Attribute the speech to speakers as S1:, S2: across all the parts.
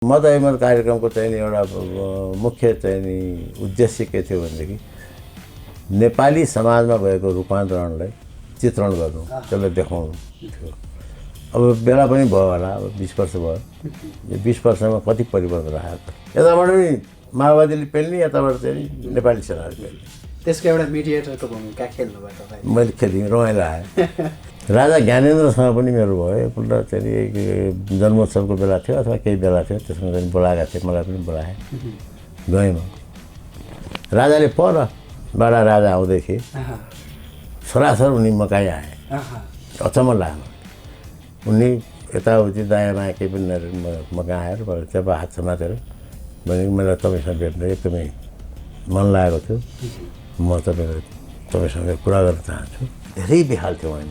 S1: मत कार्यक्रमको चाहिँ नि एउटा मुख्य चाहिँ नि उद्देश्य के थियो भनेदेखि नेपाली समाजमा भएको रूपान्तरणलाई चित्रण गर्नु, त्यसलाई देखाउनु थियो। अब बेला पनि भयो होला, अब 20 वर्ष भयो। यो 20 वर्षमा कति परिवर्तन आयो त? यताबाट पनि माओवादीले पेल्ने, यताबाट चाहिँ नेपाली सेनाले पेल्ने।
S2: त्यसको एउटा मिडिएटरको भूमिका खेल्नुभयो तपाईँ।
S1: मैले खेलेँ, रमाइलो आयो। राजा ज्ञानेन्द्रसँग पनि मेरो भयो एकपल्ट चाहिँ जन्मोत्सवको बेला थियो अथवा केही बेला थियो, त्यसमा चाहिँ बोलाएका थिए, मलाई पनि बोलाए, गएँ म। राजाले परबाट राजा आउँदै थिए, सरासर उनी मकाइ आए, अचम्म लाग्यो। उनी यताउति दायाँ बायाँ केही पनि मका आएर त्यहाँ हात समातेर भने मलाई तपाईँसँग भेट्न एकदमै मन लागेको थियो, म तपाईँसँग कुरा गर्न चाहन्छु। धेरै बेहाल थियो उहाँ।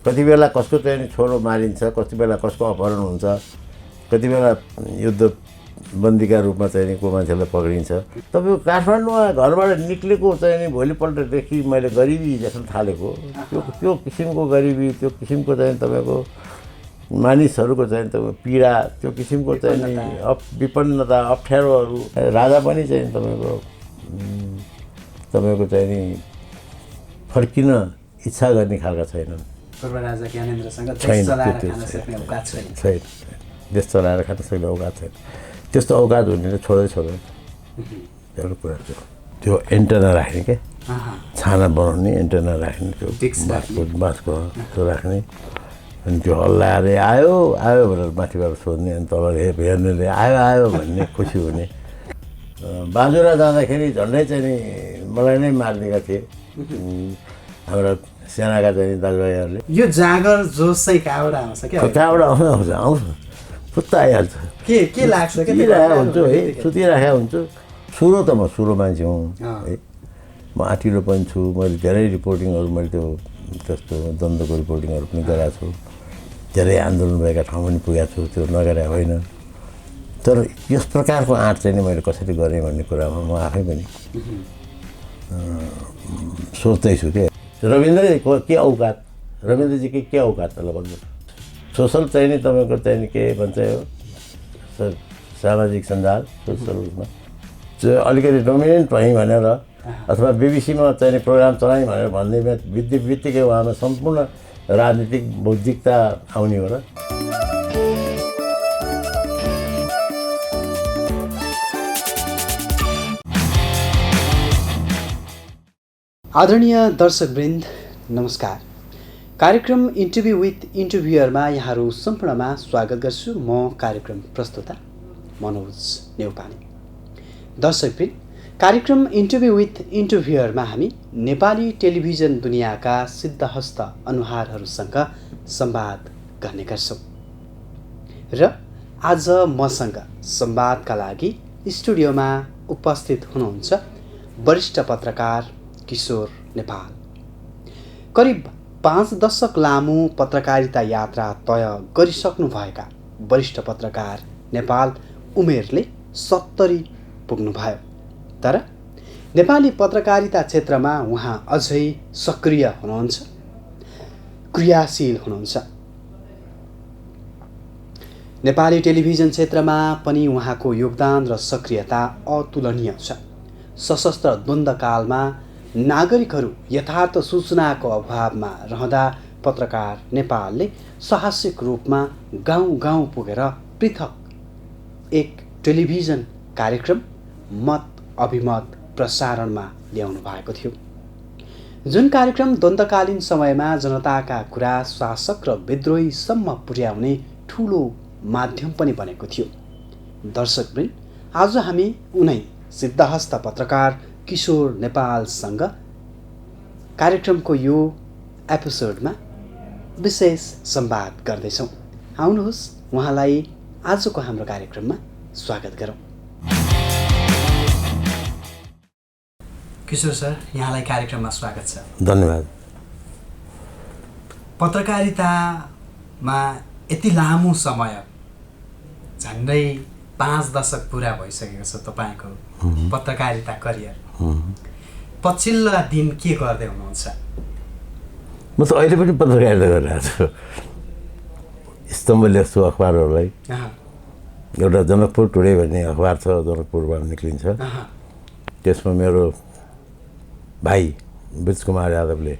S1: कति बेला कसको चाहिँ छोरो मारिन्छ, कति बेला कसको अपहरण हुन्छ, कति बेला युद्ध बन्दीका रूपमा चाहिँ को मान्छेलाई पक्रिन्छ। तपाईँको काठमाडौँमा घरबाट निक्लेको चाहिँ नि भोलिपल्टदेखि मैले गरिबी देख्न थालेको, त्यो किसिमको गरिबी, त्यो किसिमको चाहिँ तपाईँको मानिसहरूको चाहिँ तपाईँ पीडा, त्यो किसिमको चाहिँ नि विपन्नता, अप्ठ्यारोहरू। राजा पनि चाहिँ तपाईँको चाहिँ नि फर्किन इच्छा गर्ने खालका छैनन्।
S2: राजा ज्ञानेन्द्रसँग देश चलाएर खान सक्ने औकात छैन।
S1: देश चलाएर खान सक्ने औकात छैन। त्यस्तो औकात हुनेले छोड्दैन। एउटा कुरा त्यो एन्टेना राख्ने के, छाना बनाउने एन्टेना राख्ने, त्यो बाँसको त्यो राख्ने, अनि त्यो हल्लाएर आयो भनेर माथिबाट सोध्ने, अनि तल हेर्नेले आयो भन्ने, खुसी हुने। बाजुरा जाँदाखेरि झन्डै चाहिँ नि मलाई नै मारिदिएका थिए हाम्रा सेनाका चाहिँ दाजुभाइहरूले।
S2: यो जागर जोस चाहिँ कहाँबाट आउँछ?
S1: कहाँबाट आउँछ फुत्ता आइहाल्छ।
S2: के लाग्छ?
S1: सुतिरहेको हुन्छु है, सुतिरहेको हुन्छु। म सुरो मान्छे हुँ है, म आँटिलो पनि छु। मैले धेरै रिपोर्टिङहरू, मैले त्यो त्यस्तो द्वन्द्वको रिपोर्टिङहरू पनि गरेको छु, धेरै आन्दोलन भएका ठाउँ पनि पुगेको छु, त्यो नगरे होइन। तर यस प्रकारको आँट चाहिँ नि मैले कसरी गरेँ भन्ने कुरामा म आफै पनि सोच्दैछु के। रविन्द्रजीको के औकात, रविन्द्रजीको के औकात होला भन्नु। सोसल चाहिँ नि तपाईँको चाहिँ नि के भन्छ यो सामाजिक सञ्जाल, सोसल उसमा अलिकति डोमिनेन्ट भएँ भनेर अथवा बिबिसीमा चाहिँ नि प्रोग्राम चलाएँ भनेर भन्ने बित्तिकै उहाँमा सम्पूर्ण राजनीतिक बौद्धिकता आउने हो र।
S2: आदरणीय दर्शकवृन्द नमस्कार। कार्यक्रम इन्टरभ्यू विथ इन्टरभ्युअरमा यहाँहरू सम्पूर्णमा स्वागत गर्छु। म कार्यक्रम प्रस्तुता मनोज नेउपाने। दर्शकवृन्द, कार्यक्रम इन्टरभ्यू विथ इन्टरभ्युअरमा हामी नेपाली टेलिभिजन दुनियाँका सिद्धहस्त अनुहारहरूसँग संवाद गर्ने गर्छौँ र आज मसँग संवादका लागि स्टुडियोमा उपस्थित हुनुहुन्छ वरिष्ठ पत्रकार किशोर नेपाल। करिब 5 दशक लामो पत्रकारिता यात्रा तय गरिसक्नुभएका वरिष्ठ पत्रकार नेपाल उमेरले 70 पुग्नुभयो। तर नेपाली पत्रकारिता क्षेत्रमा उहाँ अझै सक्रिय हुनुहुन्छ, क्रियाशील हुनुहुन्छ। नेपाली टेलिभिजन क्षेत्रमा पनि उहाँको योगदान र सक्रियता अतुलनीय छ। सशस्त्र द्वन्द्वकालमा नागरिकहरू यथार्थ सूचनाको अभावमा रहँदा पत्रकार नेपालले साहसिक रूपमा गाउँ गाउँ पुगेर पृथक एक टेलिभिजन कार्यक्रम मत अभिमत प्रसारणमा ल्याउनु भएको थियो, जुन कार्यक्रम द्वन्द्वकालीन समयमा जनताका कुरा शासक र विद्रोहीसम्म पुर्याउने ठुलो माध्यम पनि बनेको थियो। दर्शकवृन्द, आज हामी उनै सिद्धहस्त पत्रकार किशोर नेपालसँग कार्यक्रमको यो एपिसोडमा विशेष संवाद गर्दैछौँ। आउनुहोस् उहाँलाई आजको हाम्रो कार्यक्रममा स्वागत गरौँ। किशोर सर, यहाँलाई कार्यक्रममा स्वागत छ।
S1: धन्यवाद।
S2: पत्रकारितामा यति लामो समय, झन्डै 5 दशक पुरा भइसकेको छ तपाईँको पत्रकारिता करियर। पछिल्ला दिन के गर्दै हुनुहुन्छ?
S1: म त अहिले पनि पत्रकारिता गरिरहेको छु। स्तम्भ लेख्छु अखबारहरूलाई, एउटा जनकपुर टुडे भन्ने अखबार छ, जनकपुरबाट निक्लिन्छ। त्यसमा मेरो भाइ ब्रिजकुमार यादवले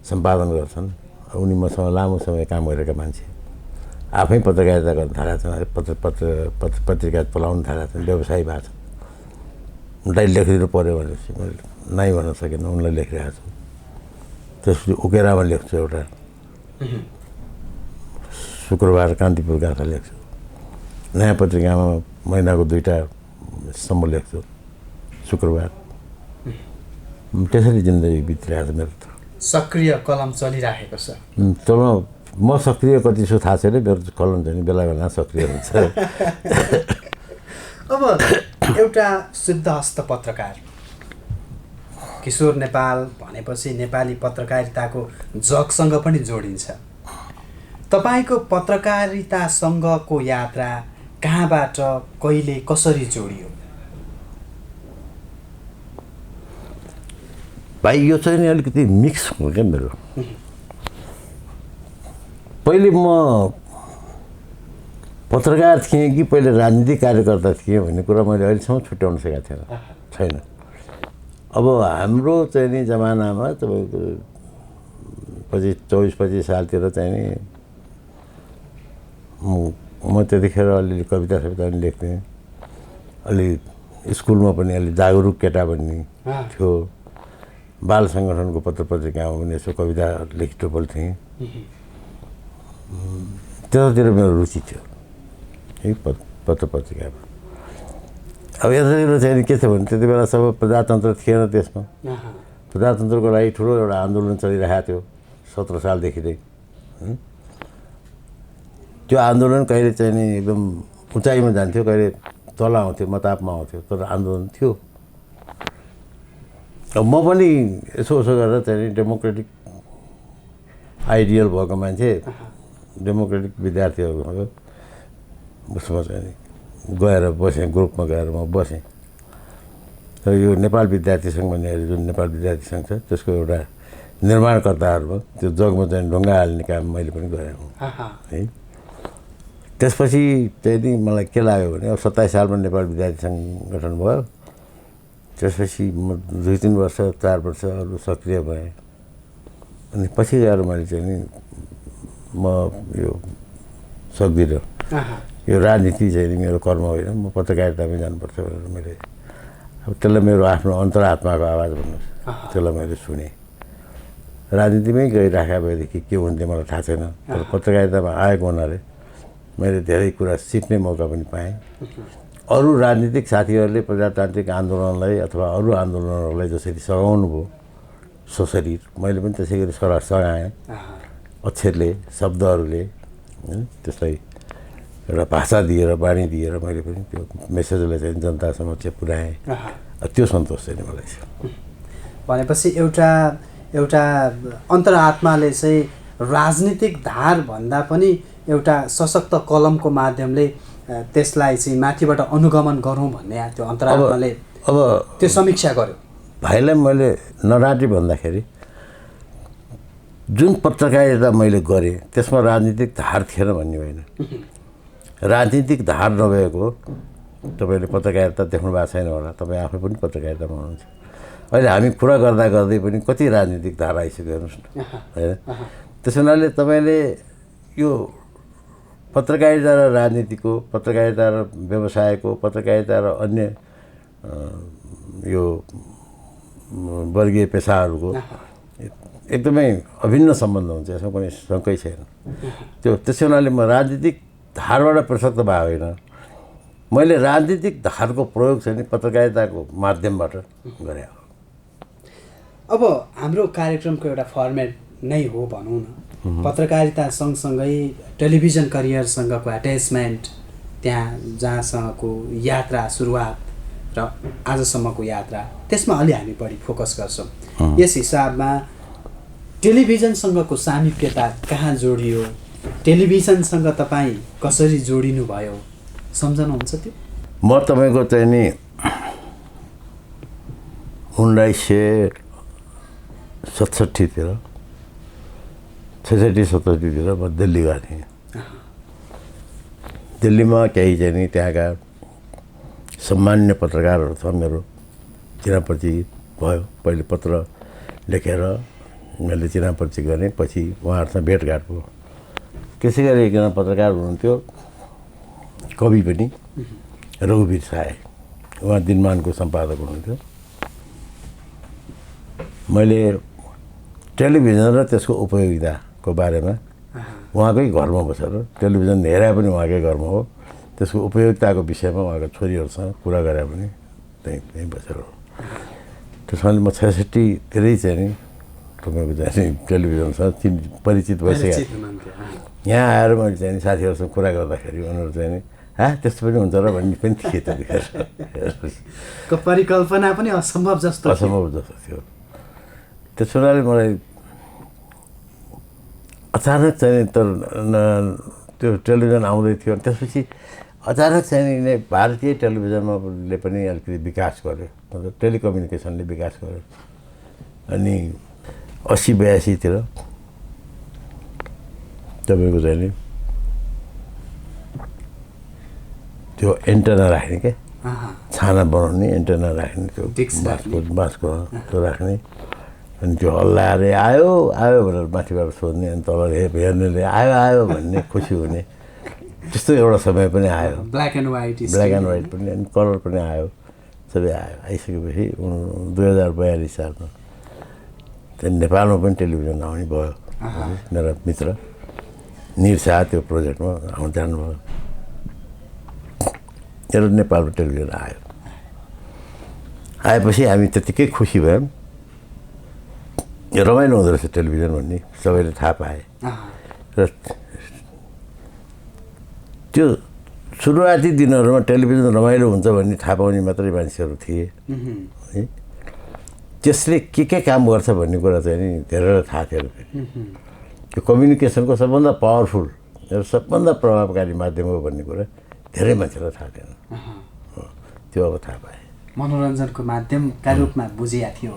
S1: सम्पादन गर्छन्। उनी मसँग लामो समय काम गरेका मान्छे, आफै पत्रकारिता गर्न थालेका छन्, पत्रिका चलाउन थालेका छन्, व्यवसायी भएको छन्। उनलाई लेखिदिनु पऱ्यो भनेपछि मैले नै भन्न सकेन, उनलाई लेखिरहेको छु। त्यसपछि उकेरामा लेख्छु, एउटा शुक्रबार कान्तिपुर गाथा लेख्छु, नयाँ पत्रिकामा महिनाको 2टा सम्म लेख्छु शुक्रबार। त्यसरी जिन्दगी बितिरहेको छ मेरो त।
S2: सक्रिय कलम चलिरहेको छ।
S1: तर म सक्रिय कति छु थाहा छैन, मेरो कलम चाहिँ बेला बेला सक्रिय हुन्छ।
S2: अब एउटा सिद्धहस्त पत्रकार किशोर नेपाल भनेपछि नेपाली पत्रकारिताको जगसँग पनि जोडिन्छ। तपाईँको पत्रकारितासँगको यात्रा कहाँबाट कहिले कसरी जोडियो?
S1: भाइ यो चाहिँ नि अलिकति मिक्स हो क्या मेरो। पहिले म पत्रकार थिएँ कि पहिले राजनीतिक कार्यकर्ता थिएँ भन्ने कुरा मैले अहिलेसम्म छुट्याउन सकेको छैन। अब हाम्रो चाहिँ नि जमानामा तपाईँको 24-25 सालतिर चाहिँ नि म त्यतिखेर अलिअलि कविता पनि लेख्थेँ। अलि स्कुलमा पनि अलि जागरुक केटा भन्ने थियो। बाल सङ्गठनको पत्रिकामा पनि यसो कविता लेख्नु पर्थेँ। त्यतातिर मेरो रुचि थियो है पत्रिकामा। अब यतातिर चाहिँ के थियो भने त्यति बेला सब प्रजातन्त्र थिएन त्यसमा। प्रजातन्त्रको लागि ठुलो एउटा आन्दोलन चलिरहेको थियो 17 सालदेखि नै। त्यो आन्दोलन कहिले चाहिँ नि एकदम उचाइमा जान्थ्यो, कहिले तल आउँथ्यो, मतापमा आउँथ्यो, तर आन्दोलन थियो। अब म पनि यसो गरेर चाहिँ नि डेमोक्रेटिक आइडियल भएको मान्छे, डेमोक्रेटिक विद्यार्थीहरू उसमा चाहिँ गएर बसेँ, ग्रुपमा गएर म बसेँ। र यो नेपाल विद्यार्थी सङ्घ भन्ने जुन नेपाल विद्यार्थी सङ्घ छ त्यसको एउटा निर्माणकर्ताहरूमा त्यो जगमा चाहिँ ढुङ्गा हाल्ने काम मैले पनि गरेँ है। त्यसपछि चाहिँ नि मलाई के लाग्यो भने अब 27 सालमा नेपाल विद्यार्थी सङ्घ गठन भयो। त्यसपछि म 2-3 वर्ष 4 वर्ष अरू सक्रिय भएँ। अनि पछि गएर मैले चाहिँ नि म यो सक्दिनँ, यो राजनीति चाहिँ नि मेरो कर्म होइन, म पत्रकारितामै जानुपर्छ भनेर मैले अब त्यसलाई मेरो आफ्नो अन्तरात्माको आवाज भन्नुहोस्, त्यसलाई मैले सुनेँ। राजनीतिमै गइराखेका भएदेखि के हुन्थ्यो मलाई थाहा छैन, तर पत्रकारितामा आएको हुनाले मैले धेरै कुरा सिक्ने मौका पनि पाएँ। अरू राजनीतिक साथीहरूले प्रजातान्त्रिक आन्दोलनलाई अथवा अरू आन्दोलनहरूलाई जसरी सघाउनु भयो सशरीर, मैले पनि त्यसै गरी सघाएँ। अक्षरले, शब्दहरूले त्यसलाई एउटा भाषा दिएर, बाणी दिएर मैले पनि त्यो मेसेजलाई चाहिँ जनता समक्ष पुर्याएँ। त्यो सन्तोष चाहिँ मलाई छ।
S2: भनेपछि एउटा अन्तरात्माले चाहिँ राजनीतिक धार भन्दा पनि एउटा सशक्त कलमको माध्यमले त्यसलाई चाहिँ माथिबाट अनुगमन गरौँ भन्ने त्यो अन्तरात्माले
S1: अब
S2: त्यो समीक्षा गर्यो।
S1: भाइलाई मैले नराटी भन्दाखेरि जुन पत्रकारिता मैले गरेँ त्यसमा राजनीतिक धार थिएन भन्ने होइन। राजनीतिक धार नभएको तपाईँले पत्रकारिता देख्नु भएको छैन होला, तपाईँ आफै पनि पत्रकारितामा हुनुहुन्छ। अहिले हामी कुरा गर्दा गर्दै पनि कति राजनीतिक धार आइसक्यो हेर्नुहोस् न, होइन? त्यस हुनाले तपाईँले यो पत्रकारिता र राजनीतिको, पत्रकारिता र व्यवसायको, पत्रकारिता र अन्य यो वर्गीय पेसाहरूको एकदमै अभिन्न सम्बन्ध हुन्छ, यसमा कुनै शङ्कै छैन। त्यसै हुनाले म राजनीतिक धारबाट प्रसक्त भएको होइन, मैले राजनीतिक धारको प्रयोग चाहिँ नि पत्रकारिताको माध्यमबाट गरेँ।
S2: अब हाम्रो कार्यक्रमको एउटा फर्मेट नै हो भनौँ न, पत्रकारिता सँगसँगै टेलिभिजन करियरसँगको एट्याचमेन्ट, त्यहाँ जहाँसँगको यात्रा सुरुवात र आजसम्मको यात्रा, त्यसमा अलि हामी बढी फोकस गर्छौँ। यस हिसाबमा टेलिभिजनसँगको सामिप्यता कहाँ जोडियो, टेलिभिजनसँग तपाईँ कसरी जोडिनु भयो, सम्झनुहुन्छ त्यो?
S1: म तपाईँको चाहिँ नि 1967 तिर 66-67 तिर म दिल्ली गएको थिएँ। दिल्लीमा केही चाहिँ नि त्यहाँका सम्मान्य पत्रकारहरू छ मेरो चिनापर्ची भयो। पहिले पत्र लेखेर मैले चिनापर्ची गरेँ, पछि उहाँहरूसँग भेटघाट भयो। त्यसै गरी एकजना पत्रकार हुनुहुन्थ्यो, कवि पनि, रघुवीर साय, उहाँ दिनमानको सम्पादक हुनुहुन्थ्यो। मैले टेलिभिजन र त्यसको उपयोगिताको बारेमा उहाँकै घरमा बसेर, टेलिभिजन हेरे पनि उहाँकै घरमा हो, त्यसको उपयोगिताको विषयमा उहाँको छोरीहरूसँग कुरा गरे पनि त्यहीँ बसेर हो। त्यसमा म 66तिरै चाहिँ नि तपाईँको चाहिँ टेलिभिजनसँग परिचित भइसकेको। यहाँ आएर मैले चाहिँ साथीहरूसँग कुरा गर्दाखेरि उनीहरू चाहिँ नि त्यस्तो पनि हुन्छ र भन्ने पनि थिए त्यतिखेर।
S2: परिकल्पना पनि असम्भव जस्तो
S1: थियो। त्यस हुनाले मलाई अचानक चाहिँ त्यो टेलिभिजन आउँदै थियो। त्यसपछि अचानक चाहिँ नै भारतीय टेलिभिजनले पनि अलिकति विकास गर्यो, मतलब टेलिकम्युनिकेसनले विकास गर्यो। अनि 80-82तिर तपाईँको चाहिँ नि त्यो एन्टेना राख्ने क्या, छाना बनाउने एन्टेना राख्ने, त्यो बाँसको त्यो राख्ने। अनि त्यो हल्लाएर आयो आयो भनेर माथिबाट सोध्ने, अनि तल हेर्नेले आयो आयो भन्ने, खुसी हुने। त्यस्तो एउटा समय पनि आयो,
S2: ब्ल्याक एन्ड वाइट
S1: पनि, अनि कलर पनि आयो, सबै आयो। आइसकेपछि 2042 सालमा त्यहाँदेखि नेपालमा पनि टेलिभिजन आउने भयो। मेरा मित्र निर शाह त्यो प्रोजेक्टमा जानुभयो, एउटा नेपालमा टेलिभिजन आयो। आएपछि हामी त्यत्तिकै खुसी भयौँ, रमाइलो हुँदो रहेछ टेलिभिजन भन्ने सबैले थाहा पाए। र त्यो सुरुवाती दिनहरूमा टेलिभिजन रमाइलो हुन्छ भन्ने थाहा पाउने मात्रै मान्छेहरू थिए है। त्यसले के काम गर्छ भन्ने कुरा चाहिँ नि धेरैलाई थाहा थिएन। त्यो कम्युनिकेसनको सबभन्दा पावरफुल र सबभन्दा प्रभावकारी माध्यम हो भन्ने कुरा धेरै मान्छेलाई थाहा थिएन। त्यो अब थाहा पाएँ।
S2: मनोरञ्जनको माध्यमका रूपमा बुझिया थियो,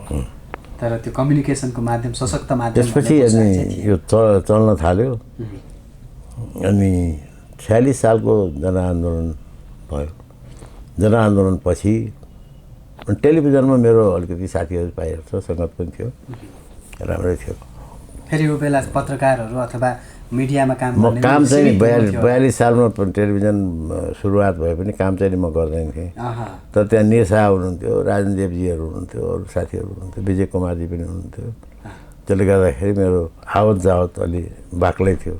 S2: तर त्यो कम्युनिकेसनको माध्यम सशक्त माध्यम।
S1: त्यसपछि अनि यो चल्न थाल्यो। अनि 46 सालको जनआन्दोलन भयो। जनआन्दोलनपछि टेलिभिजनमा मेरो अलिकति साथीहरू पाइएको छ, सङ्गत पनि थियो, राम्रै थियो।
S2: फेरि यो बेला पत्रकारहरू अथवा मिडियामा काम गर्ने,
S1: म काम चाहिँ 42 सालमा टेलिभिजन सुरुवात भए पनि काम चाहिँ म गर्दैन थिएँ। तर त्यहाँ निर शाह हुनुहुन्थ्यो, राजन देवजीहरू हुनुहुन्थ्यो, अरू साथीहरू हुनुहुन्थ्यो, विजय कुमारजी पनि हुनुहुन्थ्यो। त्यसले गर्दाखेरि मेरो आवत जावत अलि बाक्लै थियो।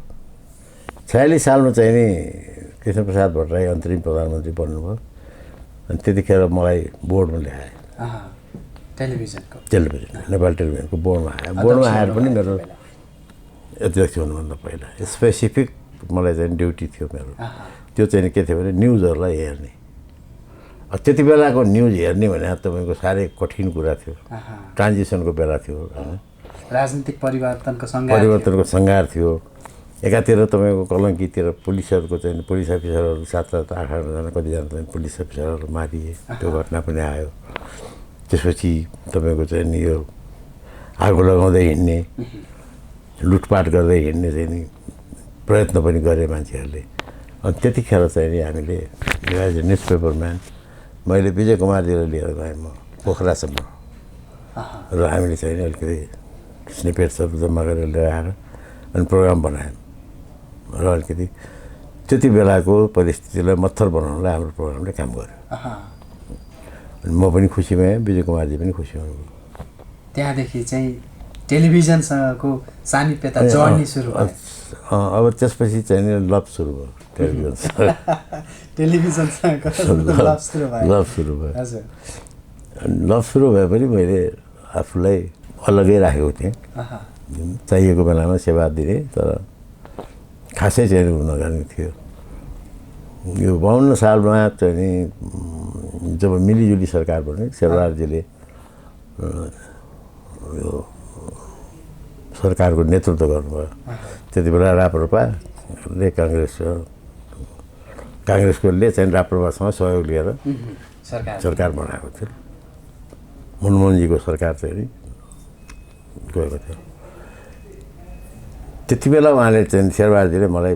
S1: 46 सालमा चाहिँ नि कृष्णप्रसाद भट्टराई अन्तरिम प्रधानमन्त्री बन्नुभयो। अनि त्यतिखेर मलाई बोर्डमा ल्याए, टेलिभिजन नेपाल टेलिभिजनको बोर्डमा आयो। बोर्डमा आएर पनि मेरो अध्यक्ष हुनुभन्दा पहिला स्पेसिफिक मलाई चाहिँ ड्युटी थियो मेरो। त्यो चाहिँ के थियो भने न्युजहरूलाई हेर्ने। त्यति बेलाको न्युज हेर्ने भने तपाईँको साह्रै कठिन कुरा थियो। ट्रान्जिसनको बेला थियो होइन,
S2: राजनीतिक परिवर्तनको
S1: सङ्घार थियो। एकातिर तपाईँको कलङ्कीतिर पुलिसहरूको चाहिँ पुलिस अफिसरहरू 7-7, 8-8जना कतिजना चाहिँ पुलिस अफिसरहरू मारिए, त्यो घटना पनि आयो। त्यसपछि तपाईँको चाहिँ नि यो आगो लगाउँदै हिँड्ने, लुटपाट गर्दै हिँड्ने चाहिँ नि प्रयत्न पनि गरे मान्छेहरूले। अनि त्यतिखेर चाहिँ नि हामीले as a newspaper man मैले विजय कुमारजीलाई लिएर गएँ म पोखरासम्म। र हामीले चाहिँ नि अलिकति स्निपेट्सहरू जम्मा गरेर ल्याएर अनि प्रोग्राम बनायौँ। र अलिकति त्यति बेलाको परिस्थितिलाई मत्थर बनाउनलाई हाम्रो प्रोग्रामले काम गर्यो। अनि म पनि खुसी भएँ, विजय कुमारजी पनि खुसी हुनुभयो।
S2: त्यहाँदेखि चाहिँ टेलिभिजनसँगको सामिप्यता जर्नी सुरु भयो।
S1: अब त्यसपछि चाहिँ नि लभ सुरु भयो
S2: टेलिभिजनसँग लभ सुरु भयो।
S1: लभ सुरु भए पनि मैले आफूलाई अलग्गै राखेको थिएँ। चाहिएको बेलामा सेवा दिने, तर खासै चाहिँ नगर्ने थियो। यो 52 सालमा चाहिँ नि जब मिलिजुली सरकार बन्यो, शेरबहादुरजीले यो सरकारको नेतृत्व गर्नुभयो। त्यति बेला राप्रपाले काङ्ग्रेसकोले चाहिँ राप्रपासँग सहयोग लिएर सरकार बनाएको थियो। मनमोहनजीको सरकार चाहिँ नि गएको थियो। त्यति बेला उहाँले चाहिँ शेरबहादुरजीले मलाई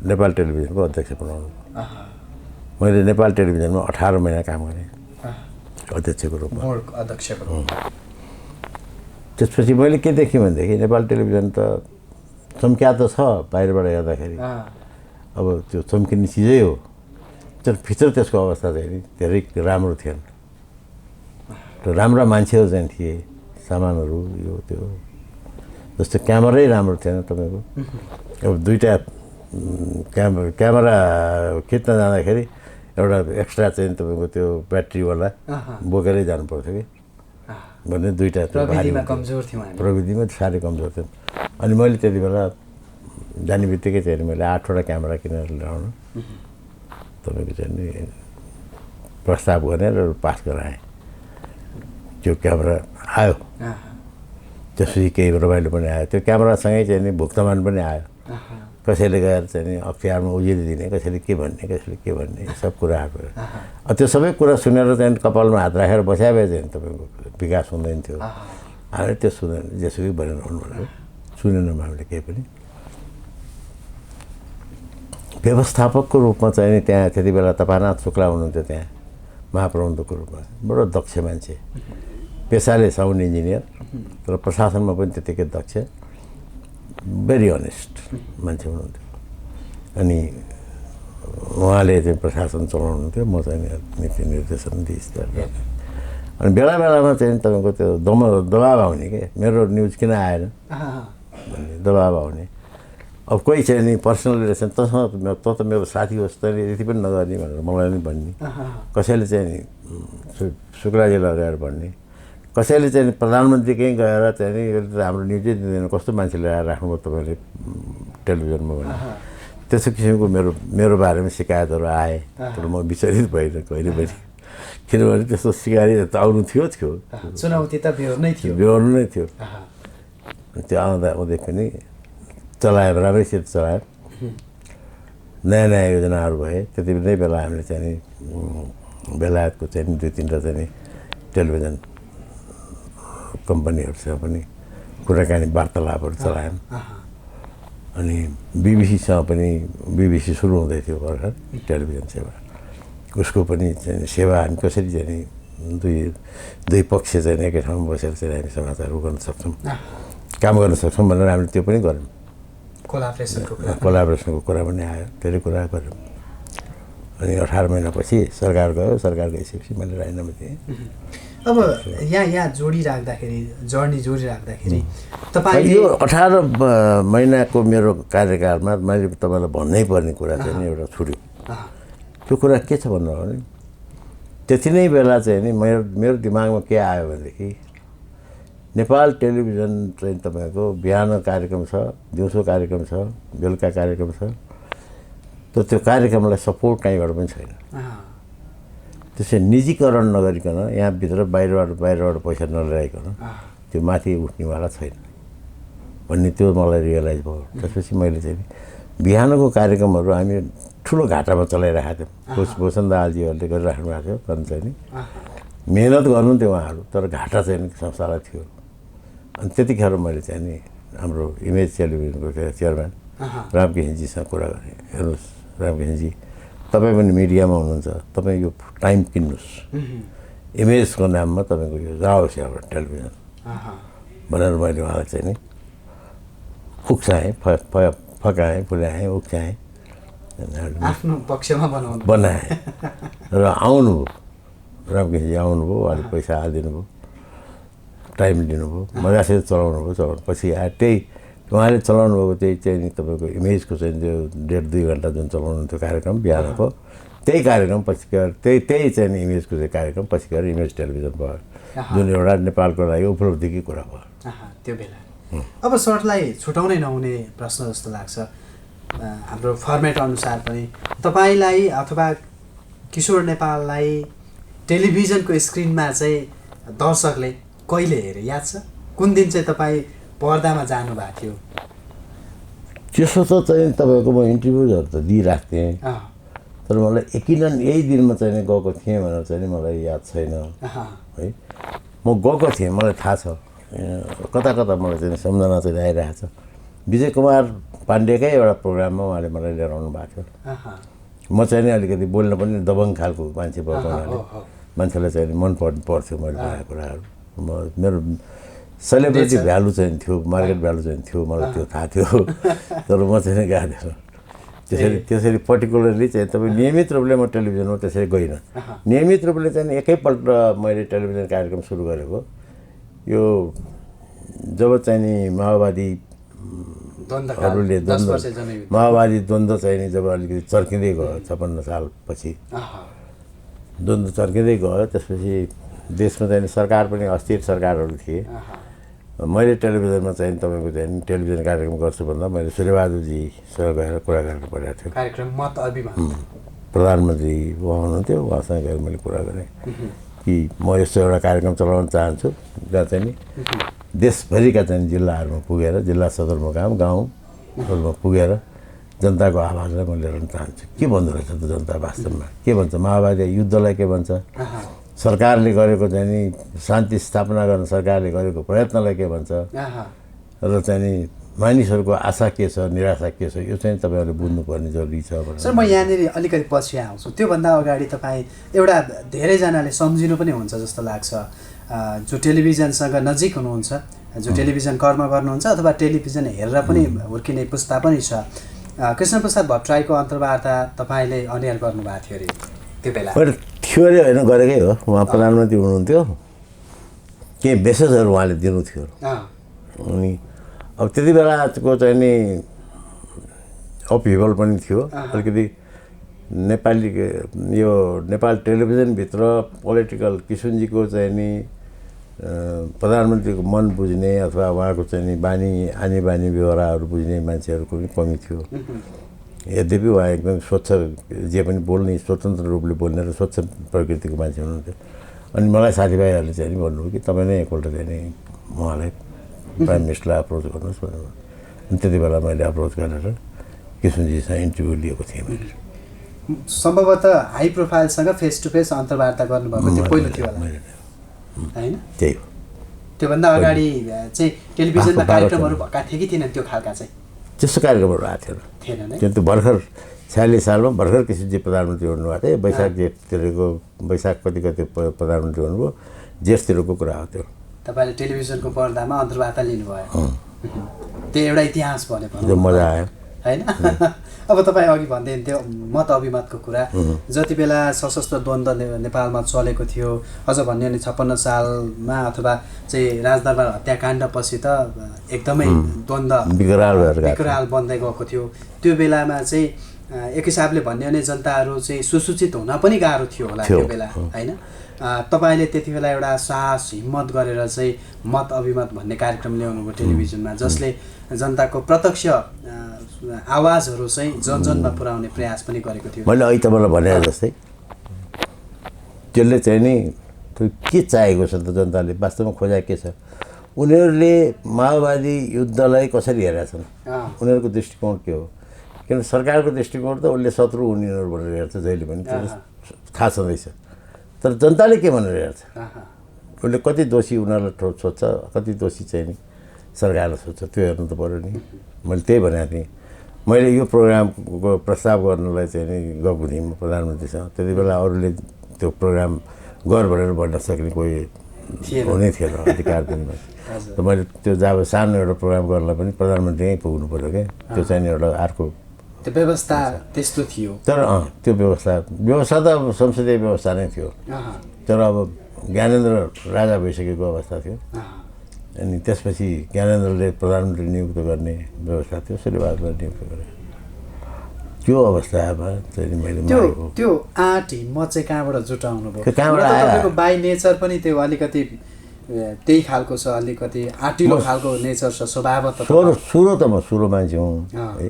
S1: नेपाल टेलिभिजनको अध्यक्ष बनाउनु। मैले नेपाल टेलिभिजनमा 18 महिना काम गरेँ अध्यक्षको रूपमा। त्यसपछि मैले के देखेँ भनेदेखि नेपाल टेलिभिजन त चम्क्या त छ बाहिरबाट हेर्दाखेरि, अब त्यो चम्किने चिजै हो, तर भित्र त्यसको अवस्था चाहिँ नि धेरै राम्रो थिएन। र राम्रा मान्छेहरू चाहिँ थिए, सामानहरू यो त्यो, जस्तो क्यामेरै राम्रो थिएन तपाईँको। अब दुईवटा क्यामेरा खिच्न जाँदाखेरि एउटा एक्स्ट्रा चाहिँ तपाईँको त्यो ब्याट्रीवाला बोकेरै जानु पर्थ्यो कि भन्ने दुईवटा प्रविधिमा साह्रै कमजोर थियो। अनि मैले त्यति बेला जाने बित्तिकै चाहिँ मैले 8वटा क्यामेरा किनेर ल्याउनु तपाईँको चाहिँ नि प्रस्ताव गरेर पास गराएँ। त्यो क्यामेरा आयो, त्यसपछि केही रमाइलो पनि आयो। त्यो क्यामेरासँगै चाहिँ नि भुक्तमान पनि आयो। कसैले गएर चाहिँ नि अख्तियारमा उजिदिने, कसैले के भन्ने सब कुराहरू। त्यो सबै कुरा सुनेर चाहिँ कपालमा हात राखेर बस्या भए चाहिँ तपाईँको विकास हुँदैन थियो। हामीले त्यो सुनेन, जेसुकै भनेर भन्नुभयो, सुनेनौँ हामीले केही पनि। व्यवस्थापकको रूपमा चाहिँ नि त्यहाँ त्यति बेला तपानाथ शुक्ला हुनुहुन्थ्यो त्यहाँ महाप्रबन्धकको रूपमा, बडो दक्ष मान्छे, पेसाले साउन्ड इन्जिनियर, तर प्रशासनमा पनि त्यतिकै दक्ष, भेरी अनेस्ट मान्छे हुनुहुन्थ्यो। अनि उहाँले चाहिँ प्रशासन चलाउनुहुन्थ्यो, म चाहिँ नीति निर्देशन दिस्तर। अनि बेला बेलामा चाहिँ तपाईँको त्यो दबाब आउने के मेरो न्युज किन आएन भन्ने दबाब आउने। अब कोही चाहिँ नि पर्सनल रिलेसन त त मेरो साथी होस् तैँले यति पनि नगर्ने भनेर मलाई पनि भन्ने, कसैले चाहिँ नि शुक्लाजीलाई गएर भन्ने, कसैले चाहिँ प्रधानमन्त्री कहीँ गएर चाहिँ नि यो त हाम्रो न्युजै दिँदैन, कस्तो मान्छे ल्याएर राख्नुभयो तपाईँले टेलिभिजनमा भने त्यस्तो किसिमको मेरो बारेमा शिकायतहरू आए। तर म विचलित भइनँ कहिले पनि, किनभने त्यस्तो शिकायत त आउनु थियो,
S2: चुनौती त
S1: बेहोर्नु नै थियो। त्यो आउँदै पनि चलायो, राम्रैसित चलायो। नयाँ नयाँ योजनाहरू भए। त्यति नै बेला हामीले चाहिँ नि बेलायतको चाहिँ 2-3वटा चाहिँ नि टेलिभिजन कम्पनीहरूसँग पनि कुराकानी वार्तालापहरू चलायौँ। अनि बिबिसीसँग पनि, बिबिसी सुरु हुँदै थियो भर्खर टेलिभिजन सेवा, उसको पनि चाहिँ सेवा हामी कसरी चाहिँ नि दुई पक्ष चाहिँ एकै ठाउँमा बसेर चाहिँ हामी समाचारहरू गर्न सक्छौँ, काम गर्न सक्छौँ भनेर हामीले त्यो पनि गऱ्यौँ। कोलाब्रेसनको कुरा पनि आयो, धेरै कुरा गऱ्यौँ। अनि 18 महिनापछि सरकार गयो, सरकार गइसकेपछि मैले राजीनामा दिएँ।
S2: अब यहाँ जर्नी जोडिराख्दाखेरि तपाईँ
S1: यो 18 महिनाको मेरो कार्यकालमा मैले तपाईँलाई भन्नै पर्ने कुरा चाहिँ नि एउटा छुट्यो। त्यो कुरा के छ भन्नु हो भने त्यति नै बेला चाहिँ नि मेरो दिमागमा के आयो भनेदेखि नेपाल टेलिभिजन चाहिँ तपाईँको बिहान कार्यक्रम छ, दिउँसो कार्यक्रम छ, बेलुका कार्यक्रम छ, तर त्यो कार्यक्रमलाई सपोर्ट कहीँबाट पनि छैन। त्यसै निजीकरण नगरिकन यहाँभित्र बाहिरबाट पैसा नल्याइकन त्यो माथि उठ्नेवाला छैन भन्ने त्यो मलाई रियलाइज भयो। त्यसपछि मैले चाहिँ बिहानको कार्यक्रमहरू हामी ठुलो घाटामा चलाइरहेको थियौँ। भूषण दाहालजीहरूले गरिराख्नु भएको थियो, तर चाहिँ नि मेहनत गर्नुहुन्थ्यो उहाँहरू, तर घाटा चाहिँ संस्थालाई थियो। अनि त्यतिखेर मैले चाहिँ नि हाम्रो इमेज टेलिभिजनको चेयरम्यान रामकिशनजीसँग कुरा गरेँ, हेर्नुहोस् रामकिशनजी, तपाईँ पनि मिडियामा हुनुहुन्छ, तपाईँ यो टाइम किन्नुहोस्, इमेजको नाममा तपाईँको यो जाओस् यहाँबाट टेलिभिजन भनेर मैले उहाँलाई चाहिँ नि उक्साएँ, फकाएँ, फुल्याएँ, उक्साएँ,
S2: आफ्नो पक्षमा
S1: बनाएँ। र आउनुभयो रामकिशनजी, आउनुभयो, उहाँले पैसा हालिदिनु भयो, टाइम दिनुभयो, मजासित चलाउनु भयो। पछि आयो त्यही उहाँले चलाउनु भएको त्यही चाहिँ नि तपाईँको इमेजको चाहिँ त्यो 1.5-2 घन्टा जुन चलाउनु त्यो कार्यक्रम बिहानको, त्यही कार्यक्रम पछि गएर त्यही चाहिँ नि इमेजको चाहिँ कार्यक्रम पछि गएर इमेज टेलिभिजन भयो, जुन एउटा नेपालको लागि उपलब्धिकै कुरा भयो
S2: त्यो बेला। अब सर्टलाई छुटाउनै नहुने प्रश्न जस्तो लाग्छ। हाम्रो फर्मेट अनुसार पनि तपाईँलाई अथवा किशोर नेपाललाई टेलिभिजनको स्क्रिनमा चाहिँ दर्शकले कहिले हेरे याद छ? कुन दिन चाहिँ तपाईँ पर्दामा जानुभएको थियो?
S1: त्यसो त चाहिँ तपाईँको म इन्टरभ्युजहरू त दिइरहेको थिएँ, तर मलाई यकिनन यही दिनमा चाहिँ गएको थिएँ भनेर चाहिँ मलाई याद छैन है। म गएको थिएँ, मलाई थाहा छ, कता कता मलाई चाहिँ सम्झना चाहिँ आइरहेको छ। विजय कुमार पाण्डेकै एउटा प्रोग्राममा उहाँले मलाई लिएर आउनु भएको थियो। म चाहिँ नि अलिकति बोल्न पनि दबङ खालको मान्छे भएको हुनाले मान्छेलाई चाहिँ मन पर्थ्यो मैले भनेको कुराहरू। मेरो सेलिब्रिटी भ्यालु चाहिँ थियो, मार्केट भ्यालु चाहिँ थियो, मलाई त्यो थाहा थियो। तर म चाहिँ गएको थिएन त्यसरी पर्टिकुलरली चाहिँ तपाईँ नियमित रूपले म टेलिभिजनमा त्यसरी गइनँ। नियमित रूपले चाहिँ एकैपल्ट मैले टेलिभिजन कार्यक्रम सुरु गरेको यो जब चाहिँ नि माओवादी द्वन्द्व चाहिँ नि जब अलिकति चर्किँदै गयो 56 सालपछि द्वन्द्व चर्किँदै गयो। त्यसपछि देशमा चाहिँ सरकार पनि अस्थिर सरकारहरू थिए। मैले टेलिभिजनमा चाहिँ तपाईँको चाहिँ टेलिभिजन कार्यक्रम गर्छु भन्दा मैले सूर्यबहादुरजीसँग गएर कुरा गर्नु परेको थियो।
S2: कार्यक्रम मत अभिमान
S1: प्रधानमन्त्री उहाँ हुनुहुन्थ्यो, उहाँसँग गएर मैले कुरा गरेँ कि म यस्तो एउटा कार्यक्रम चलाउन चाहन्छु जहाँ चाहिँ नि देशभरिका चाहिँ जिल्लाहरूमा पुगेर जिल्ला सदरमुकाम गाउँहरूमा पुगेर जनताको आवाजलाई म लिएर चाहन्छु। के भन्दो रहेछ त जनता वास्तवमा के भन्छ, माओवादी युद्धलाई के भन्छ, सरकारले गरेको चाहिँ नि शान्ति स्थापना गर्न सरकारले गरेको प्रयत्नलाई के भन्छ र चाहिँ नि मानिसहरूको आशा के छ निराशा के छ यो चाहिँ तपाईँहरूले बुझ्नुपर्ने जरुरी छ।
S2: सर म यहाँनिर अलिकति पछि आउँछु। त्योभन्दा अगाडि तपाईँ एउटा धेरैजनाले सम्झिनु पनि हुन्छ जस्तो लाग्छ जो टेलिभिजनसँग नजिक हुनुहुन्छ, जो टेलिभिजन कर्म गर्नुहुन्छ अथवा टेलिभिजन हेरेर पनि हुर्किने पुस्ता पनि छ। कृष्णप्रसाद भट्टराईको अन्तर्वार्ता तपाईँले अनियर गर्नुभएको थियो अरे त्यो बेला?
S1: थियो अरे होइन, गरेकै हो। उहाँ प्रधानमन्त्री हुनुहुन्थ्यो, केही मेसेजहरू उहाँले दिनु थियो। अनि अब त्यति बेलाको चाहिँ नि अपहिवल पनि थियो अलिकति नेपाली यो नेपाल टेलिभिजनभित्र पोलिटिकल किशुनजीको चाहिँ नि प्रधानमन्त्रीको मन बुझ्ने अथवा उहाँको चाहिँ नि आनी बानी व्यवहारहरू बुझ्ने मान्छेहरूको पनि कमी थियो। यद्यपि उहाँ एकदम स्वच्छ जे पनि बोल्ने स्वतन्त्र रूपले बोल्ने र स्वच्छ प्रकृतिको मान्छे हुनुहुन्थ्यो। अनि मलाई साथीभाइहरूले चाहिँ नि भन्नुभयो कि तपाईँ नै एकपल्ट चाहिँ नि उहाँलाई प्राइम मिनिस्टरलाई अप्रोच गर्नुहोस् भन्नुभयो। अनि त्यति बेला मैले अप्रोच गरेर किशुनजीसँग इन्टरभ्यू लिएको थिएँ। मैले
S2: सम्भवतः हाई प्रोफाइलसँग फेस टु फेस अन्तर्वार्ता गर्नुभएको थियो पहिलो थियो होला हैन? त्यही हो। त्योभन्दा अगाडि चाहिँ टेलिभिजनमा कार्यक्रमहरू भएका थिए कि थिएन त्यो खालका चाहिँ?
S1: त्यस्तो कार्यक्रमहरू आएको थिएन। त्यो भर्खर 46 सालमा भर्खर किशोरजी प्रधानमन्त्री हुनुभएको थियो। वैशाख जेठतिरको वैशाख कति प्रधानमन्त्री हुनुभयो, जेठतिरको कुरा हो त्यो।
S2: तपाईँले टेलिभिजनको पर्दामा अन्तर्वार्ता लिनुभयो, त्यो एउटा इतिहास भने
S1: मजा आयो
S2: होइन? अब तपाईँ अघि भन्दै हुन्थ्यो मत अभिमतको कुरा, जति बेला सशस्त्र द्वन्द्व नेपालमा चलेको थियो, अझ भन्यो भने 56 सालमा अथवा चाहिँ राजदरबार हत्याकाण्डपछि त एकदमै द्वन्द्व विकराल बन्दै गएको थियो। त्यो बेलामा चाहिँ एक हिसाबले भन्यो भने जनताहरू चाहिँ सुसूचित हुन पनि गाह्रो थियो होला त्यो बेला होइन? तपाईँले त्यति बेला एउटा साहस हिम्मत गरेर चाहिँ मत अभिमत भन्ने कार्यक्रम ल्याउनुभयो टेलिभिजनमा, जसले जनताको प्रत्यक्ष आवाजहरू चाहिँ जनजनमा पुर्याउने प्रयास पनि गरेको थियो।
S1: मैले अहिले तपाईँलाई भने जस्तै त्यसले चाहिँ नि के चाहेको छ त जनताले वास्तवमा खोजेको के छ, उनीहरूले माओवादी युद्धलाई कसरी हेरेका छन्, उनीहरूको दृष्टिकोण के हो। किन सरकारको दृष्टिकोण त उसले शत्रु उनीहरू भनेर हेर्छ जहिले पनि, थाहा छँदैछ। तर जनताले के भनेर हेर्छ, उसले कति दोषी उनीहरूलाई सोध्छ, कति दोषी चाहिँ नि सरकारलाई सोध्छ, त्यो हेर्नु त पऱ्यो नि। मैले त्यही भनेको थिएँ। मैले यो प्रोग्रामको प्रस्ताव गर्नलाई चाहिँ नि गएको थिएँ म प्रधानमन्त्रीसँग। त्यति बेला अरूले त्यो प्रोग्राम गर भनेर भन्न सक्ने कोही हुनै थिएन, अधिकार पनि। त मैले त्यो जब सानो एउटा प्रोग्राम गर्नलाई पनि प्रधानमन्त्रीमै पुग्नु पऱ्यो क्या, त्यो चाहिँ एउटा अर्को
S2: त्यो व्यवस्था त्यस्तो थियो।
S1: तर त्यो व्यवस्था त अब संसदीय व्यवस्था नै थियो। तर अब ज्ञानेन्द्र राजा भइसकेको अवस्था थियो। अनि त्यसपछि ज्ञानेन्द्रले प्रधानमन्त्री नियुक्त गर्ने व्यवस्था थियो, सूर्यबहादुरलाई नियुक्त गरे। त्यो अवस्थामा चाहिँ मैले
S2: त्यो आँट हिम्मत चाहिँ कहाँबाट जुटाउनु भयो? तपाईँको बाई नेचर पनि त्यो अलिकति त्यही खालको छ, अलिकति आँटिलो खालको नेचर छ स्वभावतः?
S1: सुरु त म सुरु मान्छे हुँ है,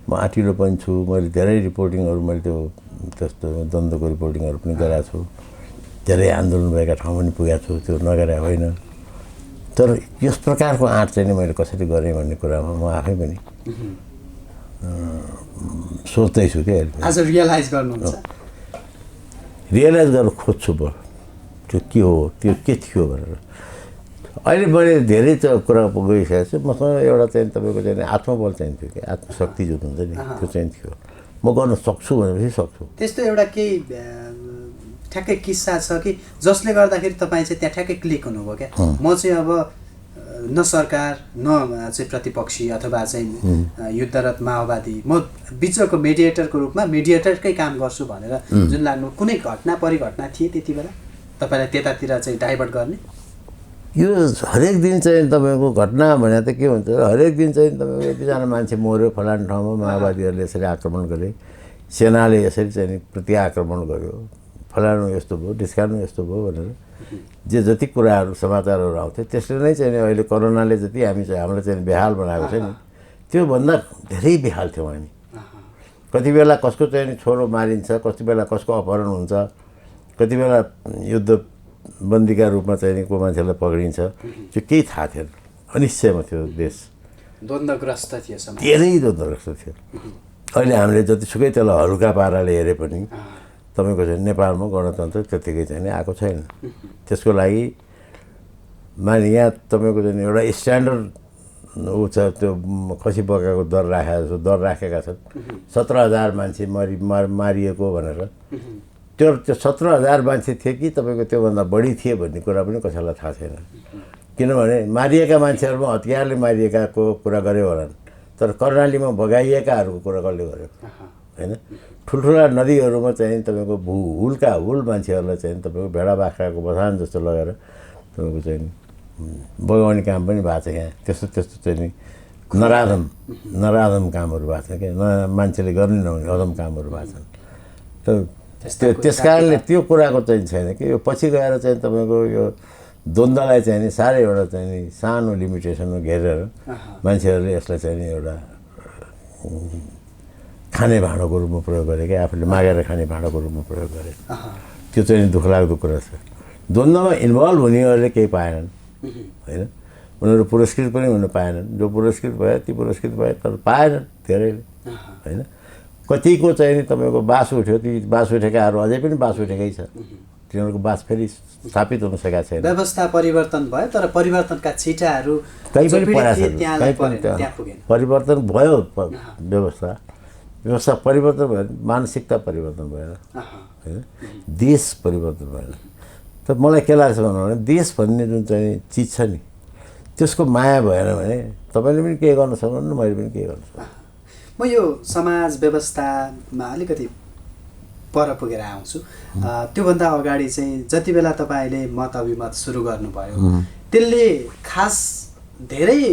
S1: म आँटिलो पनि छु। मैले धेरै रिपोर्टिङहरू मैले त्यो त्यस्तो द्वन्द्वको रिपोर्टिङहरू पनि गरेको छु, धेरै आन्दोलन भएका ठाउँ पनि पुगेको छु, त्यो नगरे होइन। तर यस प्रकारको आँट चाहिँ नि मैले कसरी गरेँ भन्ने कुरामा म आफै पनि सोच्दैछु कि
S2: आज रियलाइज गर्नुहुन्छ?
S1: रियलाइज गर्न खोज्छु म त्यो के हो, त्यो के थियो भनेर। अहिले मैले धेरै कुरा गइसकेको छु। मसँग एउटा चाहिँ तपाईँको चाहिँ आत्मबल चाहिँ थियो कि आत्मशक्ति जुन हुन्छ नि त्यो चाहिँ थियो। म गर्न सक्छु भनेपछि सक्छु।
S2: त्यस्तो एउटा केही ठ्याक्कै किस्सा छ कि जसले गर्दाखेरि तपाईँ चाहिँ त्यहाँ ठ्याक्कै क्लिक हुनुभयो क्या, म चाहिँ अब न सरकार न चाहिँ प्रतिपक्षी अथवा चाहिँ युद्धरत माओवादी, म बिचको मेडिएटरको रूपमा मेडिएटरकै काम गर्छु भनेर जुन लाग्नु, कुनै घटना परिघटना थिए त्यति बेला तपाईँलाई त्यतातिर चाहिँ डाइभर्ट गर्ने?
S1: यो हरेक दिन चाहिँ तपाईँको घटना भने त के हुन्छ, हरेक दिन चाहिँ तपाईँको यतिजना मान्छे मऱ्यो फलानु ठाउँमा, माओवादीहरूले यसरी आक्रमण गरे, सेनाले यसरी चाहिँ प्रति आक्रमण गर्यो, फलानु यस्तो भयो, ढिस्कानु यस्तो भयो भनेर जति कुराहरू समाचारहरू आउँथ्यो त्यसले नै चाहिँ अहिले कोरोनाले जति हामीलाई चाहिँ बेहाल बनाएको छ नि, त्योभन्दा धेरै बेहाल थियौँ हामी। कति बेला कसको चाहिँ छोरो मारिन्छ, कति बेला कसको अपहरण हुन्छ, कति बेला युद्ध बन्दीका रूपमा चाहिँ को मान्छेलाई पक्रिन्छ, त्यो केही थाहा थिएन। अनिश्चयमा थियो देश,
S2: द्वन्द्वग्रस्त थियो,
S1: धेरै द्वन्द्वग्रस्त थियो। अहिले हामीले जतिसुकै त्यसलाई हल्का पाराले हेरे पनि तपाईँको चाहिँ नेपालमा गणतन्त्र त्यत्तिकै चाहिँ आएको छैन। त्यसको लागि माने यहाँ तपाईँको चाहिँ एउटा स्ट्यान्डर्ड ऊ छ, त्यो खसी बगाएको दर राखेका छन्। 17,000 मान्छे मारिएको भनेर, त्यो 17,000 मान्छे थिए कि तपाईँको त्योभन्दा बढी थिए भन्ने कुरा पनि कसैलाई थाहा छैन। किनभने मारिएका मान्छेहरूमा हतियारले मारिएकाको कुरा गऱ्यो होला, तर कर्णालीमा बगाइएकाहरूको कुरा कसले गर्यो होइन? ठुल्ठुला नदीहरूमा चाहिँ तपाईँको हुल मान्छेहरूलाई चाहिँ तपाईँको भेडा बाख्राको बथान जस्तो लगेर तपाईँको चाहिँ बगाउने काम पनि भएको छ यहाँ। त्यस्तो चाहिँ नराधम कामहरू भएको छ क्या, मान्छेले गर्नै नहुने अधम कामहरू भएको छन्। त्यस कारणले त्यो कुराको चाहिँ छैन कि यो पछि गएर चाहिँ तपाईँको यो द्वन्द्वलाई चाहिँ नि साह्रै एउटा चाहिँ नि सानो लिमिटेसनमा घेरेर मान्छेहरूले यसलाई चाहिँ नि एउटा खाने भाँडोको रूपमा प्रयोग गरे क्या, आफूले मागेर खाने भाँडोको रूपमा प्रयोग गरे। त्यो चाहिँ दुःखलाग्दो कुरा छ। द्वन्द्वमा इन्भल्भ हुनेहरूले केही पाएनन् होइन, उनीहरू पुरस्कृत पनि हुन पाएनन्। जो पुरस्कृत भयो ती पुरस्कृत भए, तर पाएनन् धेरैले होइन। कतिको चाहिँ नि तपाईँको बास उठ्यो, ती बास उठेकाहरू अझै पनि बास उठेकै छ, तिनीहरूको बास फेरि स्थापित हुन सकेको छैन।
S2: व्यवस्था परिवर्तन भयो तर परिवर्तनका छिटाहरू
S1: कहीँ पनि परिवर्तन भयो। व्यवस्था परिवर्तन भयो, मानसिकता परिवर्तन भयो होइन, देश परिवर्तन भएन। त मलाई के लाग्छ भने देश भन्ने जुन चाहिँ चिज छ नि त्यसको माया भएन भने तपाईँले पनि केही गर्न सक्नुहुन्न, मैले पनि केही गर्न सक्छु।
S2: म यो समाज व्यवस्थामा अलिकति पर पुगेर आउँछु। त्योभन्दा अगाडि चाहिँ जति बेला तपाईँले मत अभिमत सुरु गर्नुभयो त्यसले खास धेरै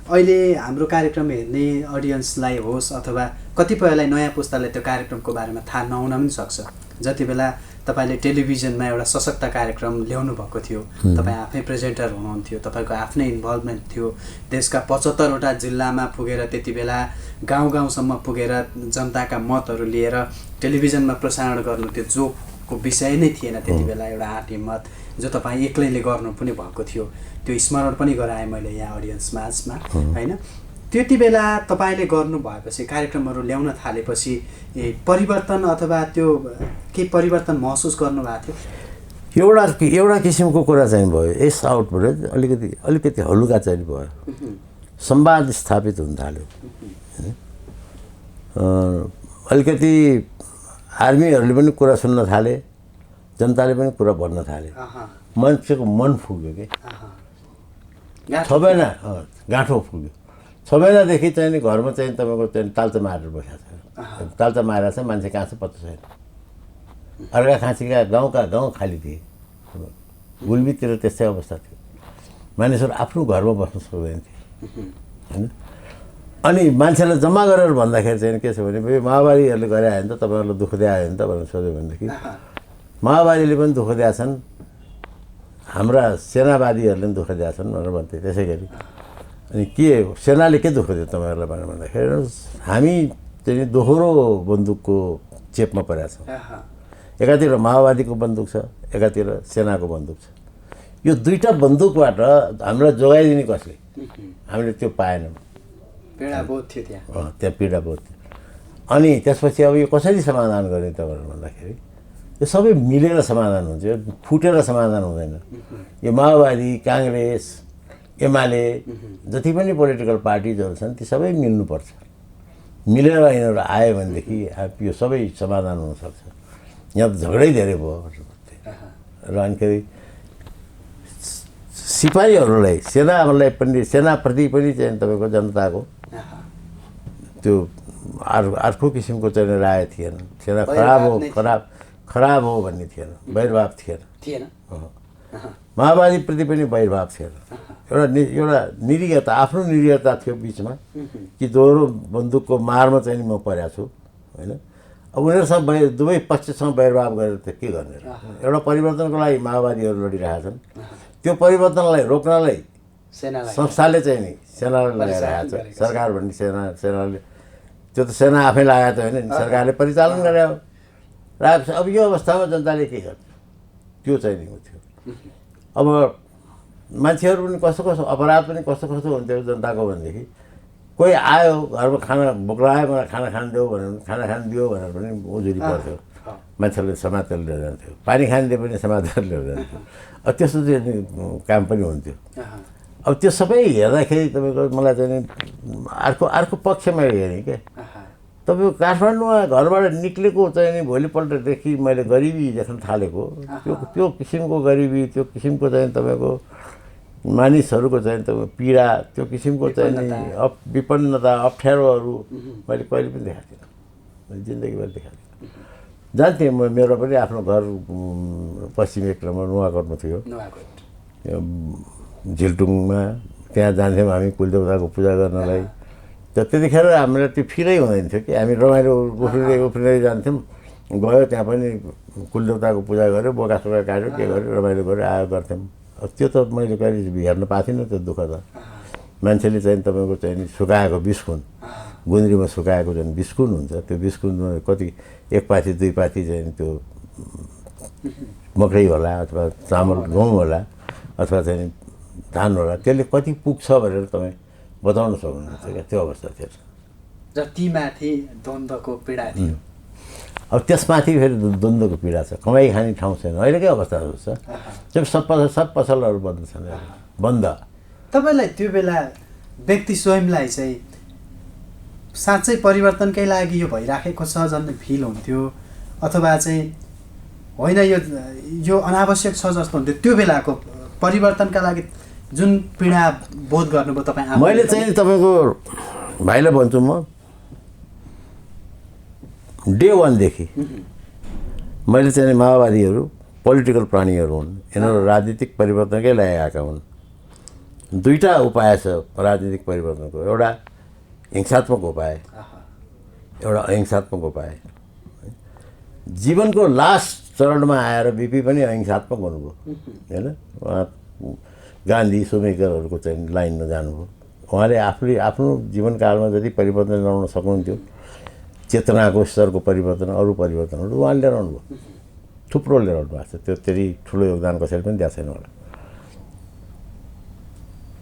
S2: अहिले हाम्रो कार्यक्रम हेर्ने अडियन्सलाई होस् अथवा कतिपयलाई नयाँ पुस्तालाई त्यो कार्यक्रमको बारेमा थाहा नहुन पनि सक्छ। जति बेला तपाईँले टेलिभिजनमा एउटा सशक्त कार्यक्रम ल्याउनु भएको थियो, तपाईँ आफै प्रेजेन्टर हुनुहुन्थ्यो, तपाईँको आफ्नै इन्भल्भमेन्ट थियो, देशका 75वटा जिल्लामा पुगेर त्यति बेला गाउँ-गाउँसम्म पुगेर जनताका मतहरू लिएर टेलिभिजनमा प्रसारण गर्नु त्यो जोकको विषय नै थिएन त्यति बेला। एउटा आँट हिम्मत जो तपाईँ एक्लैले गर्नु पनि भएको थियो, त्यो स्मरण पनि गराएँ मैले यहाँ अडियन्स माझमा होइन। त्यति बेला तपाईँले गर्नु भएपछि कार्यक्रमहरू ल्याउन थालेपछि परिवर्तन अथवा त्यो केही परिवर्तन महसुस गर्नुभएको थियो?
S1: एउटा किसिमको कुरा चाहिँ भयो, यस आउटबाट अलिकति हलुका चाहिँ भयो, संवाद स्थापित हुन थाल्यो। अलिकति आर्मीहरूले पनि कुरा सुन्न थाले, जनताले पनि कुरा भन्न थाले, मान्छेको मन फुग्यो कि 6 महिना गाँठो फुग्यो। 6 महिनादेखि चाहिँ नि घरमा चाहिँ तपाईँको चाहिँ तालचा मारेर बसेको छ, तालचा मारेर चाहिँ मान्छे कहाँ छ पत्तो छैन। अर्का खाँचीका गाउँ खाली थिए, गुल्मीतिर त्यस्तै अवस्था थियो, मानिसहरू आफ्नो घरमा बस्न सक्दैन थिए होइन। अनि मान्छेलाई जम्मा गरेर भन्दाखेरि चाहिँ के छ भने माओवादीहरूले गरे आयो नि त, तपाईँहरूलाई दुःख दिए नि त भनेर सोध्यो भनेदेखि माओवादीले पनि दुःख दिएका छन्, हाम्रा सेनावादीहरूले पनि दुःख दिएका छन् भनेर भन्थे। त्यसै गरी अनि के सेनाले के दुःख दियो तपाईँहरूलाई भनेर भन्दाखेरि हामी चाहिँ दोहोरो बन्दुकको चेपमा परेका छौँ। एकातिर माओवादीको बन्दुक छ, एकातिर सेनाको बन्दुक छ। यो दुईवटा बन्दुकबाट हामीलाई जोगाइदिने कसले? हामीले त्यो पाएनौँ,
S2: पीडाबोध थियो त्यहाँ
S1: पीडाबोध थियो। अनि त्यसपछि अब यो कसरी समाधान गर्ने त भनेर भन्दाखेरि यो सबै मिलेर समाधान हुन्छ, यो फुटेर समाधान हुँदैन। यो माओवादी, काङ्ग्रेस, एमाले जति पनि पोलिटिकल पार्टिजहरू छन् ती सबै मिल्नुपर्छ। मिलेर यिनीहरू आयो भनेदेखि यो सबै समाधान हुनसक्छ। यहाँ त झगडै धेरै भयो र अनिखेरि सिपाहीहरूलाई सेनाप्रति पनि चाहिँ तपाईँको जनताको त्यो अर्को किसिमको चाहिँ राय थिएन। सेना खराब हो भन्ने थिएन, वैरभाव थिएन। माओवादीप्रति पनि वैरभाव थिएन। एउटा निरीहता, आफ्नो निरीहता थियो बिचमा कि दोहोरो बन्दुकको मारमा चाहिँ म परेको छु होइन। अब उनीहरूसँग दुवै पक्षसँग वैरभाव गरेर त के गर्ने र? एउटा परिवर्तनको लागि माओवादीहरू लडिरहेका छन्, त्यो परिवर्तनलाई रोक्नलाई संस्थाले चाहिँ नि सेनालाई लगाइरहेको छ। सरकार भन्ने सेनाले त्यो त सेना आफै लगाएको त होइन नि, सरकारले परिचालन गरे राखेको छ। अब यो अवस्थामा जनताले के गर्छ? त्यो चाहिँ नि थियो। अब मान्छेहरू पनि कस्तो अपराध पनि कस्तो हुन्थ्यो जनताको भनेदेखि, कोही आयो घरमा खाना भोक लाग्यो मलाई खाना खान देऊ भनेर खाना खान दियो भनेर पनि उजुरी पर्थ्यो। मान्छेहरूले समातेर लिएर जान्थ्यो, पानी खान दिए पनि समातेर लिएर जान्थ्यो। अब त्यस्तो चाहिँ काम पनि हुन्थ्यो। अब त्यो सबै हेर्दाखेरि तपाईँको मलाई चाहिँ अर्को पक्षमा हेरेँ क्या। तपाईँको काठमाडौँमा घरबाट निक्लेको चाहिँ नि भोलिपल्टदेखि मैले गरिबी देख्न थालेको, त्यो किसिमको गरिबी, त्यो किसिमको चाहिँ तपाईँको मानिसहरूको चाहिँ तपाईँको पीडा, त्यो किसिमको चाहिँ नि विपन्नता, अप्ठ्यारोहरू मैले कहिले पनि देखाएको थिइनँ, जिन्दगीभर देखाएको थिइनँ। जान्थेँ म, मेरो पनि आफ्नो घर पश्चिम एक्रमा नुवाकोटमा थियो, झिल्टुङमा। त्यहाँ जान्थ्यौँ हामी कुलदेवताको पूजा गर्नलाई। त्यतिखेर हामीलाई त्यो फिलै हुँदैन थियो कि हामी रमाइलो उफ्रिँदै जान्थ्यौँ। गयो त्यहाँ पनि कुलदेवताको पूजा गऱ्यो, बोकासोका काट्यो, के गर्यो, रमाइलो गऱ्यो, आयो गर्थ्यौँ। अब त्यो त मैले कहिले हेर्न पाएको थिइनँ त्यो दुःख त। मान्छेले चाहिँ तपाईँको चाहिँ सुकाएको बिस्कुन, गुन्द्रीमा सुकाएको चाहिँ बिस्कुन हुन्छ, त्यो बिस्कुनमा कति एक पाथी दुई पाथी चाहिँ त्यो मकै होला अथवा चामल गहुँ होला अथवा चाहिँ धान होला, त्यसले कति पुग्छ भनेर तपाईँ बताउन सक्नुहुन्छ क्या? त्यो अवस्था थियो।
S2: जतिमाथि द्वन्द्वको पीडा थियो,
S1: अब त्यसमाथि फेरि द्वन्द्वको पीडा छ, कमाइ खाने ठाउँ छैन। अहिलेकै अवस्था छ, त्यो सब पसलहरू बन्द छन्, बन्द।
S2: तपाईँलाई त्यो बेला व्यक्ति स्वयंलाई चाहिँ साँच्चै परिवर्तनकै लागि यो भइराखेको छ जन्ने फिल हुन्थ्यो, अथवा चाहिँ होइन यो अनावश्यक छ जस्तो हुन्थ्यो? त्यो बेलाको परिवर्तनका लागि जुन पीडा बोध गर्नुभयो तपाईँ?
S1: मैले चाहिँ तपाईँको भाइलाई भन्छु, म डे वानदेखि मैले चाहिँ माओवादीहरू पोलिटिकल प्राणीहरू हुन्, यिनीहरू राजनीतिक परिवर्तनकै लागि आएका हुन्। दुईवटा उपाय छ राजनीतिक परिवर्तनको, एउटा हिंसात्मक उपाय, एउटा अहिंसात्मक उपाय। जीवनको लास्ट चरणमा आएर बिपी पनि अहिंसात्मक हुनुभयो होइन। उहाँ गान्धी सुमेकरहरूको चाहिँ लाइनमा जानुभयो। उहाँले आफ्नो जीवनकालमा जति परिवर्तन ल्याउन सक्नुहुन्थ्यो, चेतनाको स्तरको परिवर्तन, अरू परिवर्तनहरू उहाँले लिएर आउनुभयो, थुप्रो लिएर आउनु भएको छ। त्यो त्यति ठुलो योगदान कसैले पनि दिएको छैन होला।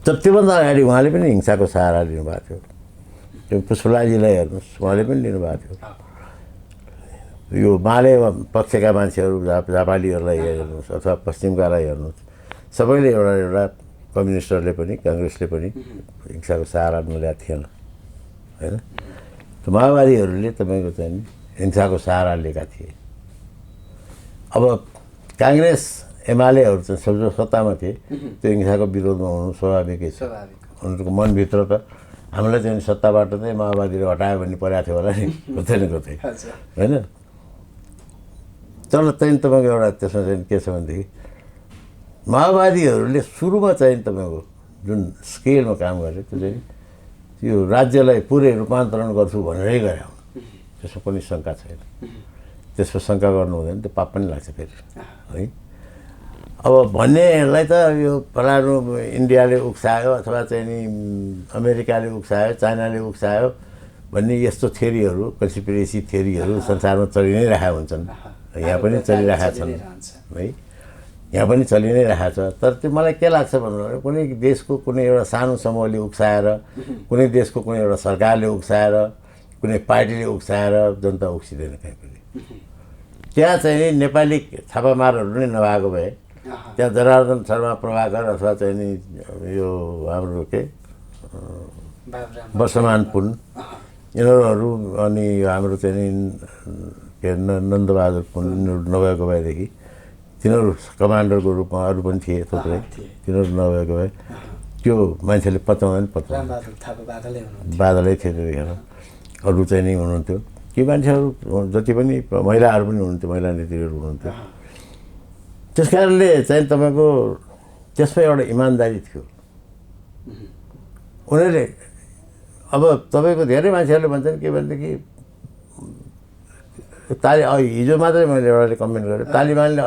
S1: तर त्योभन्दा अगाडि उहाँले पनि हिंसाको सहारा लिनुभएको थियो। त्यो पुष्पलाजीलाई हेर्नुहोस्, उहाँले पनि लिनुभएको थियो। यो माले पक्षका मान्छेहरू जापालीहरूलाई हेर्नुहोस् अथवा पश्चिमकालाई हेर्नुहोस्, सबैले एउटा कम्युनिस्टहरूले पनि काङ्ग्रेसले पनि हिंसाको सहारा लिएको थिएन होइन। माओवादीहरूले तपाईँको चाहिँ हिंसाको सहारा लिएका थिए। अब काङ्ग्रेस एमालेहरू चाहिँ जो सत्तामा थिए त्यो हिंसाको विरोधमा हुनु स्वाभाविकै छ। उनीहरूको मनभित्र त हामीलाई चाहिँ सत्ताबाट चाहिँ माओवादीले हटायो भन्ने परेको थियो होला नि, कतै न कतै होइन। तर चाहिँ तपाईँको एउटा त्यसमा चाहिँ के छ भनेदेखि माओवादीहरूले सुरुमा चाहिँ तपाईँको जुन स्केलमा काम गरे त्यो चाहिँ यो राज्यलाई पुरै रूपान्तरण गर्छु भनेरै गरे हुन्, त्यसमा कुनै शङ्का छैन। त्यसमा शङ्का गर्नु हुँदैन, त्यो पाप पनि लाग्छ फेरि है। अब भन्नेहरूलाई त यो फलानु इन्डियाले उक्सायो अथवा चाहिँ नि अमेरिकाले उक्सायो, चाइनाले उक्सायो भन्ने यस्तो थ्योरीहरू, कन्स्पिरेसी थ्योरीहरू संसारमा चलि नै रहेका हुन्छन्। यहाँ पनि चलिरहेका छन् है, यहाँ पनि चलि नै रहेको छ। तर त्यो मलाई के लाग्छ भन्नु, कुनै देशको कुनै एउटा सानो समूहले उक्साएर, कुनै देशको कुनै एउटा सरकारले उक्साएर, कुनै पार्टीले उक्साएर जनता उक्सिँदैन कहीँ पनि। त्यहाँ चाहिँ नि नेपाली छापामारहरू नै नभएको भए त्यहाँ जनार्दन शर्मा प्रभाकर अथवा चाहिँ नि यो हाम्रो के वर्षमान पुन यिनीहरू अनि हाम्रो चाहिँ नि के नन्दबहादुर पुन यिनीहरू नभएको भएदेखि तिनीहरू कमान्डरको रूपमा अरू पनि थिए थुप्रै तिनीहरू नभएको भए त्यो मान्छेले पचाउँदैन बादलै थियो त्यतिखेर अरू चाहिँ नि हुनुहुन्थ्यो ती मान्छेहरू जति पनि महिलाहरू पनि हुनुहुन्थ्यो महिला नेत्रीहरू हुनुहुन्थ्यो त्यस कारणले चाहिँ तपाईँको त्यसमा एउटा इमान्दारी थियो उनीहरूले अब तपाईँको धेरै मान्छेहरूले भन्छन् के भनेदेखि हिजो मात्रै मैले एउटाले कमेन्ट गरेँ तालिबानले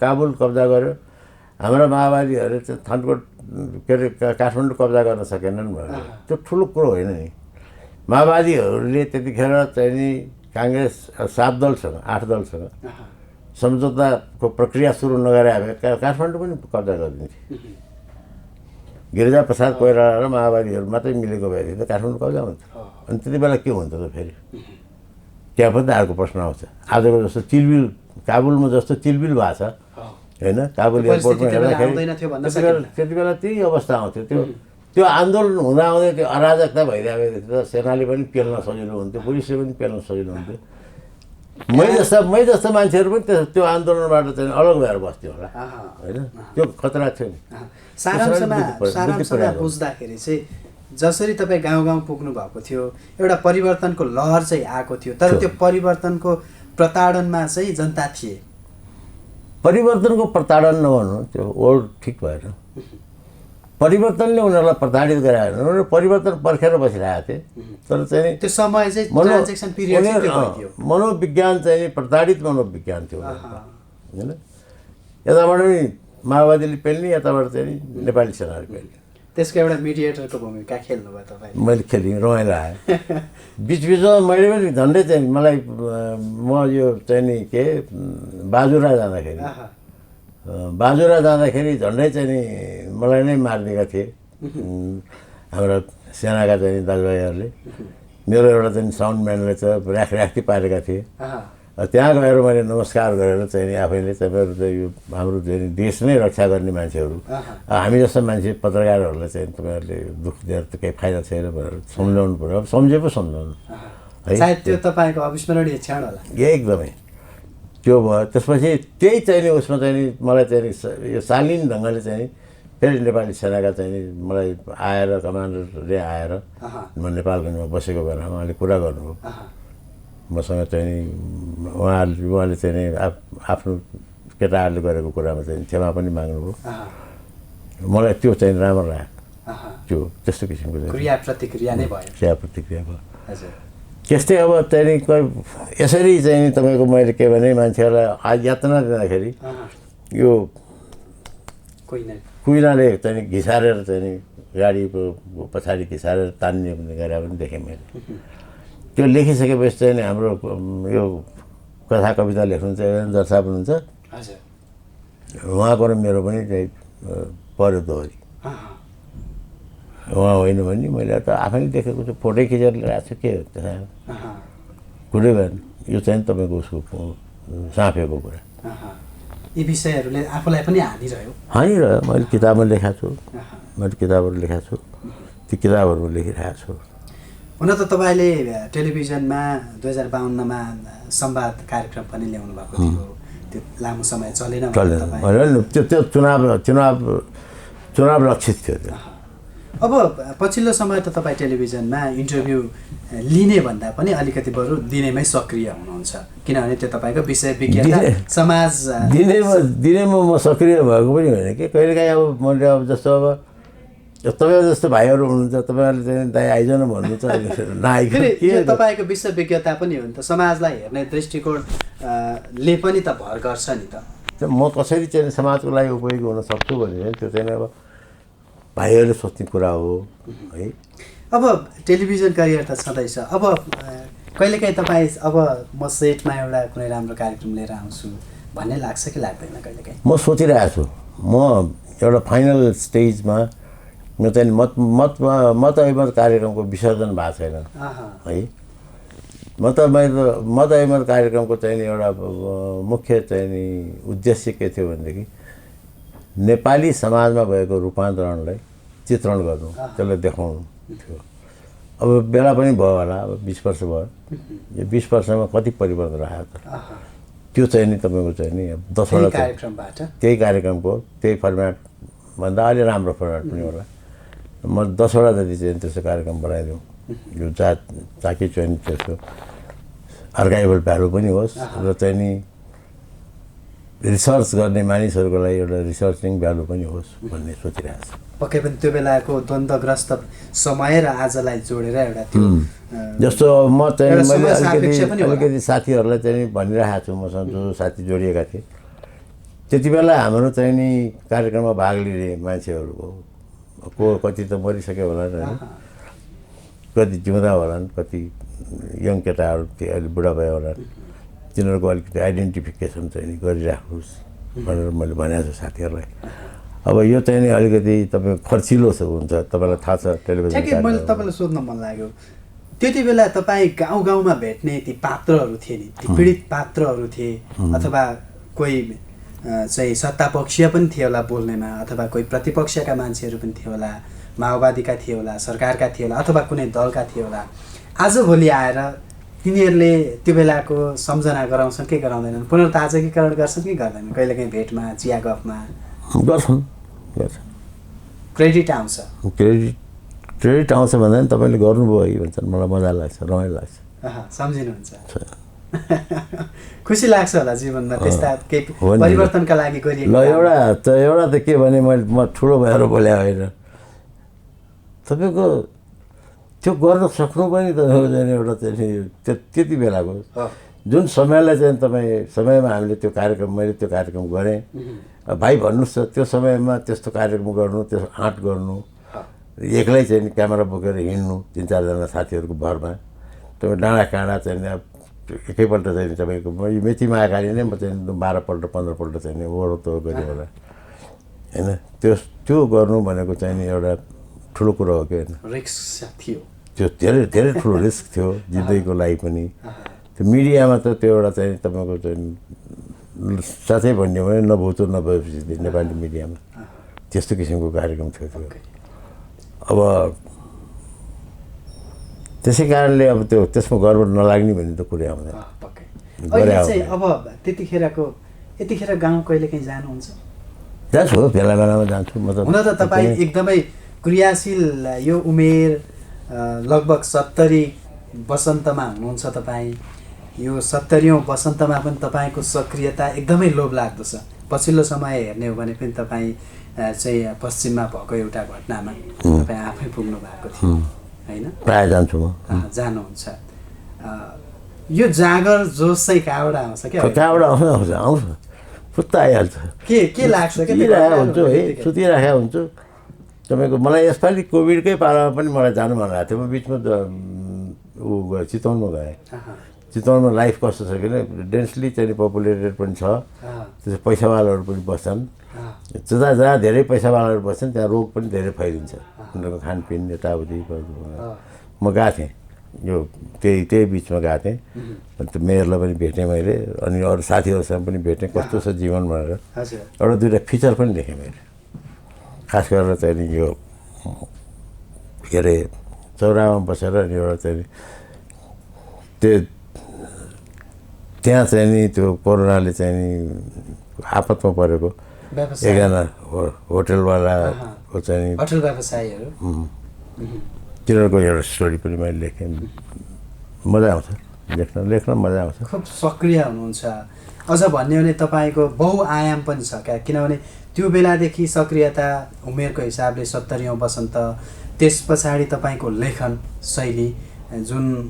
S1: काबुल कब्जा गर्यो हाम्रा माओवादीहरूले चाहिँ थनकोट के अरे काठमाडौँ कब्जा गर्न सकेनन् भनेर त्यो ठुलो कुरो होइन नि माओवादीहरूले त्यतिखेर चाहिँ नि काङ्ग्रेस 7 दलसँग 8 दलसँग सम्झौताको प्रक्रिया सुरु नगरे भए काठमाडौँ पनि कब्जा गरिदिन्थे गिरिजाप्रसाद कोइराला र माओवादीहरू मात्रै मिलेको भएदेखि त काठमाडौँ कब्जा हुन्थ्यो अनि त्यति बेला के हुन्थ्यो त फेरि त्यहाँ पनि त अर्को प्रश्न आउँछ आजको जस्तो चिलबिल काबुलमा जस्तो चिलबिल भएको छ होइन काबुल एयरपोर्टमा हेर्दाखेरि त्यति बेला त्यही अवस्था आउँथ्यो त्यो आन्दोलन हुँदाहुँदै त्यो अराजकता भइरहेको त सेनाले पनि पेल्न सजिलो हुन्थ्यो पुलिसले पनि पेल्न सजिलो हुन्थ्यो मै जस्तो मान्छेहरू पनि त्यो आन्दोलनबाट चाहिँ अलग भएर बस्थ्यो होला होइन त्यो खतरा थियो नि
S2: सारांशमा बुझ्दाखेरि चाहिँ जसरी तपाईँ गाउँ गाउँ पुग्नु भएको थियो एउटा परिवर्तनको लहर चाहिँ आएको थियो तर त्यो परिवर्तनको प्रताडनमा चाहिँ जनता थिए
S1: परिवर्तनको प्रताडन नभन्नु त्यो वर्ड ठिक भएन परिवर्तनले उनीहरूलाई प्रताडित गराएन उनीहरू परिवर्तन पर्खेर बसिरहेको थिए तर चाहिँ
S2: त्यो समय चाहिँ ट्रान्जेक्सन पिरियड थियो
S1: मनोविज्ञान चाहिँ प्रताडित मनोविज्ञान थियो होइन यताबाट पनि माओवादीले पेल्ने यताबाट चाहिँ नेपाली सेनाले पेल्ने
S2: त्यसको एउटा मिडिएटरको भूमिका खेल्नुभयो तपाईँ
S1: मैले खेलेँ रमाइलो आयो बिचबिचमा मैले पनि झन्डै चाहिँ मलाई म यो चाहिँ नि के बाजुरा जाँदाखेरि झन्डै चाहिँ नि मलाई नै मारिदिएका थिए हाम्रा सेनाका चाहिँ दाजुभाइहरूले मेरो एउटा चाहिँ साउन्डम्यानले चाहिँ राखी पारेका थिए त्यहाँ गएर मैले नमस्कार गरेर चाहिँ नि आफैले तपाईँहरू चाहिँ यो हाम्रो चाहिँ देश नै रक्षा गर्ने मान्छेहरू हामी जस्तो मान्छे पत्रकारहरूलाई चाहिँ तपाईँहरूले दुःख दिएर त केही फाइदा छैन भनेर सम्झाउनु पऱ्यो अब सम्झे पो सम्झाउनु
S2: है त्यो तपाईँको अविस्मरणीय क्षण होला
S1: एकदमै त्यो भयो त्यसपछि त्यही चाहिँ नि उसमा चाहिँ नि मलाई चाहिँ यो शालीन ढङ्गले चाहिँ फेरि नेपाली सेनाका चाहिँ नि मलाई आएर कमान्डरले आएर म नेपालगञ्जमा बसेको बेलामा उहाँले कुरा गर्नुभयो मसँग चाहिँ नि उहाँले चाहिँ नि आफ्नो केटाहरूले गरेको कुरामा चाहिँ क्षमा पनि माग्नुभयो मलाई त्यो चाहिँ राम्रो लाग्यो त्यो त्यस्तो किसिमको
S2: क्रिया प्रतिक्रिया नै भयो
S1: त्यस्तै अब चाहिँ नि यसरी चाहिँ नि तपाईँको मैले के भने मान्छेहरूलाई आज यातना दिँदाखेरि यो कुइनाले चाहिँ नि घिसारेर चाहिँ नि गाडीको पछाडि घिसारेर तान्ने गरेर पनि देखेँ मैले त्यो लेखिसकेपछि चाहिँ नि हाम्रो यो कथा कविता लेख्नुहुन्छ एवेन्जर साहब हुनुहुन्छ उहाँको र मेरो पनि चाहिँ पऱ्यो दोहोरी उहाँ होइन भने मैले त आफैले देखेको छु फोटो खिचेर ल्याएको छु के हो त्यसमा कुरै भएन यो चाहिँ तपाईँको उसको साँपेको कुरा
S2: यी विषयहरूले आफूलाई पनि
S1: हानिरह्यो मैले किताबमा लेखाएको छु मैले किताबहरू लेखाएको छु ती किताबहरू लेखिरहेको छु
S2: हुन त तपाईँले टेलिभिजनमा 2052मा संवाद कार्यक्रम पनि ल्याउनु भएको थियो त्यो लामो समय चलेन
S1: त्यो चुनाव लक्षित थियो त्यो
S2: अब पछिल्लो समय त तपाईँ टेलिभिजनमा इन्टरभ्यू लिने भन्दा पनि अलिकति बरु दिनेमै सक्रिय हुनुहुन्छ किनभने त्यो तपाईँको विषय विज्ञता समाज
S1: दिनेमा म सक्रिय भएको पनि होइन कि कहिलेकाहीँ अब मैले अब जस्तो अब तपाईँ जस्तो भाइहरू हुनुहुन्छ तपाईँहरूले चाहिँ दाइ आइजन भन्नुहुन्छ
S2: नआइकन तपाईँको विश्व विज्ञता पनि हो नि त समाजलाई हेर्ने दृष्टिकोणले पनि त भर गर्छ नि त
S1: म कसरी चाहिँ समाजको लागि उपयोगी हुन सक्छु भने त्यो चाहिँ अब भाइहरूले सोच्ने कुरा हो है
S2: अब टेलिभिजन करियर त छँदैछ अब कहिलेकाहीँ तपाईँ अब म सेटमा एउटा कुनै राम्रो कार्यक्रम लिएर आउँछु भन्ने लाग्छ कि लाग्दैन कहिलेकाहीँ
S1: म सोचिरहेको छु म एउटा फाइनल स्टेजमा म चाहिँ मत कार्यक्रमको विसर्जन भएको छैन है म त मत कार्यक्रमको चाहिँ नि एउटा मुख्य चाहिँ नि उद्देश्य के थियो भनेदेखि नेपाली समाजमा भएको रूपान्तरणलाई चित्रण गर्नु, त्यसलाई देखाउनु थियो। अब बेला पनि भयो होला, अब 20 वर्ष भयो। यो 20 वर्षमा कति परिवर्तन आयो त? त्यो चाहिँ नि तपाईँको चाहिँ नि 10 वटा
S2: कार्यक्रमबाट
S1: त्यही कार्यक्रमको त्यही फर्मेटभन्दा अलि राम्रो फर्मेट पनि होला। म 10 वटा जति चाहिँ त्यस्तो कार्यक्रम बनाइदिउँ, यो ताकि चाहिँ त्यसको आर्काइभल भ्यालु पनि होस् र चाहिँ नि रिसर्च गर्ने मानिसहरूको लागि एउटा रिसर्चिङ भ्यालु पनि होस् भन्ने सोचिरहेको छु।
S2: पक्कै पनि त्यो बेलाको द्वन्द्वग्रस्त समय र आजलाई जोडेर एउटा त्यो
S1: जस्तो म चाहिँ मैले अलिकति साथीहरूलाई चाहिँ भनिरहेको छु, मसँग जो साथी जोडिएका थिए त्यति बेला हाम्रो चाहिँ नि कार्यक्रममा भाग लिने मान्छेहरू को कति त मरिसक्यो होला होइन, कति जिउँदा होलान्, कति यङ केटाहरू त्यो अहिले बुढा भयो होला, तिनीहरूको अलिकति आइडेन्टिफिकेसन चाहिँ नि गरिराख्नुहोस् भनेर मैले भनेको छु साथीहरूलाई। अब यो चाहिँ नि अलिकति तपाईँको खर्चिलो हुन्छ, तपाईँलाई थाहा छ टेलिभिजन।
S2: मैले तपाईँलाई सोध्न मन लाग्यो, त्यति बेला तपाईँ गाउँ गाउँमा भेट्ने ती पात्रहरू थिए नि, ती पीडित पात्रहरू थिए, अथवा कोही चाहिँ सत्तापक्षीय पनि थियो होला बोल्नेमा, अथवा कोही प्रतिपक्षका मान्छेहरू पनि थियो होला, माओवादीका थिए होला, सरकारका थिए होला, अथवा कुनै दलका थिए होला। आजभोलि आएर तिनीहरूले त्यो बेलाको सम्झना गराउँछन् कि गराउँदैनन्? पुनर्ताजकीकरण गर्छन् कि गर्दैनन्? कहिलेकाहीँ भेटमा, चिया गफमा
S1: गर्छन्।
S2: क्रेडिट आउँछ,
S1: क्रेडिट आउँछ भन्दा पनि तपाईँले गर्नुभयो है भन्छन्, मलाई मजा लाग्छ, रमाइलो लाग्छ।
S2: सम्झिनुहुन्छ? खुसी लाग्छ होला जीवनमा त्यस्ता केही परिवर्तनका लागि गरिएको।
S1: ल एउटा त के भने म ठुलो भएर बोले होइन, तपाईँको त्यो गर्न सक्नु पनि त एउटा चाहिँ त्यति बेलाको जुन समयलाई चाहिँ समयमा हामीले त्यो कार्यक्रम मैले त्यो कार्यक्रम गरेँ। भाइ भन्नुहोस् त त्यो समयमा त्यस्तो कार्यक्रम गर्नु, त्यो आँट गर्नु, एक्लै चाहिँ क्यामेरा बोकेर हिँड्नु 3-4 जना साथीहरूको भरमा, तपाईँ डाँडा काँडा चाहिँ एकैपल्ट चाहिँ तपाईँको मेचीमा आएकाले नै म चाहिँ 12पल्ट 15पल्ट चाहिँ ओहोरदोहोर गरेँ होला होइन। त्यो गर्नु भनेको चाहिँ नि एउटा ठुलो कुरो हो कि होइन,
S2: रिस्क थियो,
S1: त्यो धेरै धेरै ठुलो रिस्क थियो जिन्दगीको लागि पनि। त्यो मिडियामा त त्यो एउटा चाहिँ तपाईँको चाहिँ साँच्चै भन्यो भने नभुतो नभएपछि नेपाली मिडियामा त्यस्तो किसिमको कार्यक्रम थियो त्यो। अब त्यसै कारणले अब त्यो त्यसमा गर्व नलाग्ने भन्ने त कुरै आउँदैन।
S2: अब यतिखेर गाउँ कहिलेकाहीँ जानुहुन्छ?
S1: जान्छु, बेला बेलामा जान्छु। मतलब
S2: हुन त तपाईँ एकदमै क्रियाशील, यो उमेर लगभग 70 वसन्तमा हुनुहुन्छ तपाईँ। यो 70औँ वसन्तमा पनि तपाईँको सक्रियता एकदमै लोभलाग्दो छ। पछिल्लो समय हेर्ने हो भने पनि तपाईँ चाहिँ पश्चिममा भएको एउटा घटनामा तपाईँ आफै पुग्नु भएको थियो होइन?
S1: प्रायः जान्छु म।
S2: जानुहुन्छ। यो जागर जोस चाहिँ कहाँबाट आउँछ?
S1: कहाँबाट आउँछ फुत्ता आइहाल्छ।
S2: के लाग्छ?
S1: सुतिरहेको हुन्छु है, सुतिरहेको हुन्छु। तपाईँको मलाई यसपालि कोभिडकै पालामा पनि मलाई जानु मन लागेको थियो। म बिचमा गएँ, चितवनमा गएँ। चितवनमा लाइफ कस्तो छ भने डेन्सली चाहिँ पपुलेटेड पनि छ, त्यसो पैसावालाहरू पनि बस्छन्। जहाँ धेरै पैसावालाहरू बस्छन् त्यहाँ रोग पनि धेरै फैलिन्छ, उनीहरूको खानपिन यताउति। म गएको थिएँ, यो त्यही बिचमा गएको थिएँ। अन्त मेयरलाई पनि भेटेँ मैले, अनि अरू साथीहरूसँग पनि भेटेँ, कस्तो छ जीवन भनेर। एउटा दुईवटा फिचर पनि लेखेँ मैले, खास गरेर चाहिँ यो के अरे चौरामा बसेर अनि एउटा चाहिँ त्यहाँ चाहिँ नि त्यो कोरोनाले चाहिँ नि आपतमा परेको एकजना होटलवालाको चाहिँ
S2: होटल व्यवसायीहरू
S1: तिनीहरूको एउटा स्टोरी पनि मैले लेखेँ। मजा आउँछ लेख्न मजा आउँछ।
S2: खुब सक्रिय हुनुहुन्छ। अझ भन्ने भने तपाईँको बहुआयाम पनि छ क्या, किनभने त्यो बेलादेखि सक्रियता उमेरको हिसाबले 70औँ वसन्त, त्यस पछाडि तपाईँको लेखन शैली जुन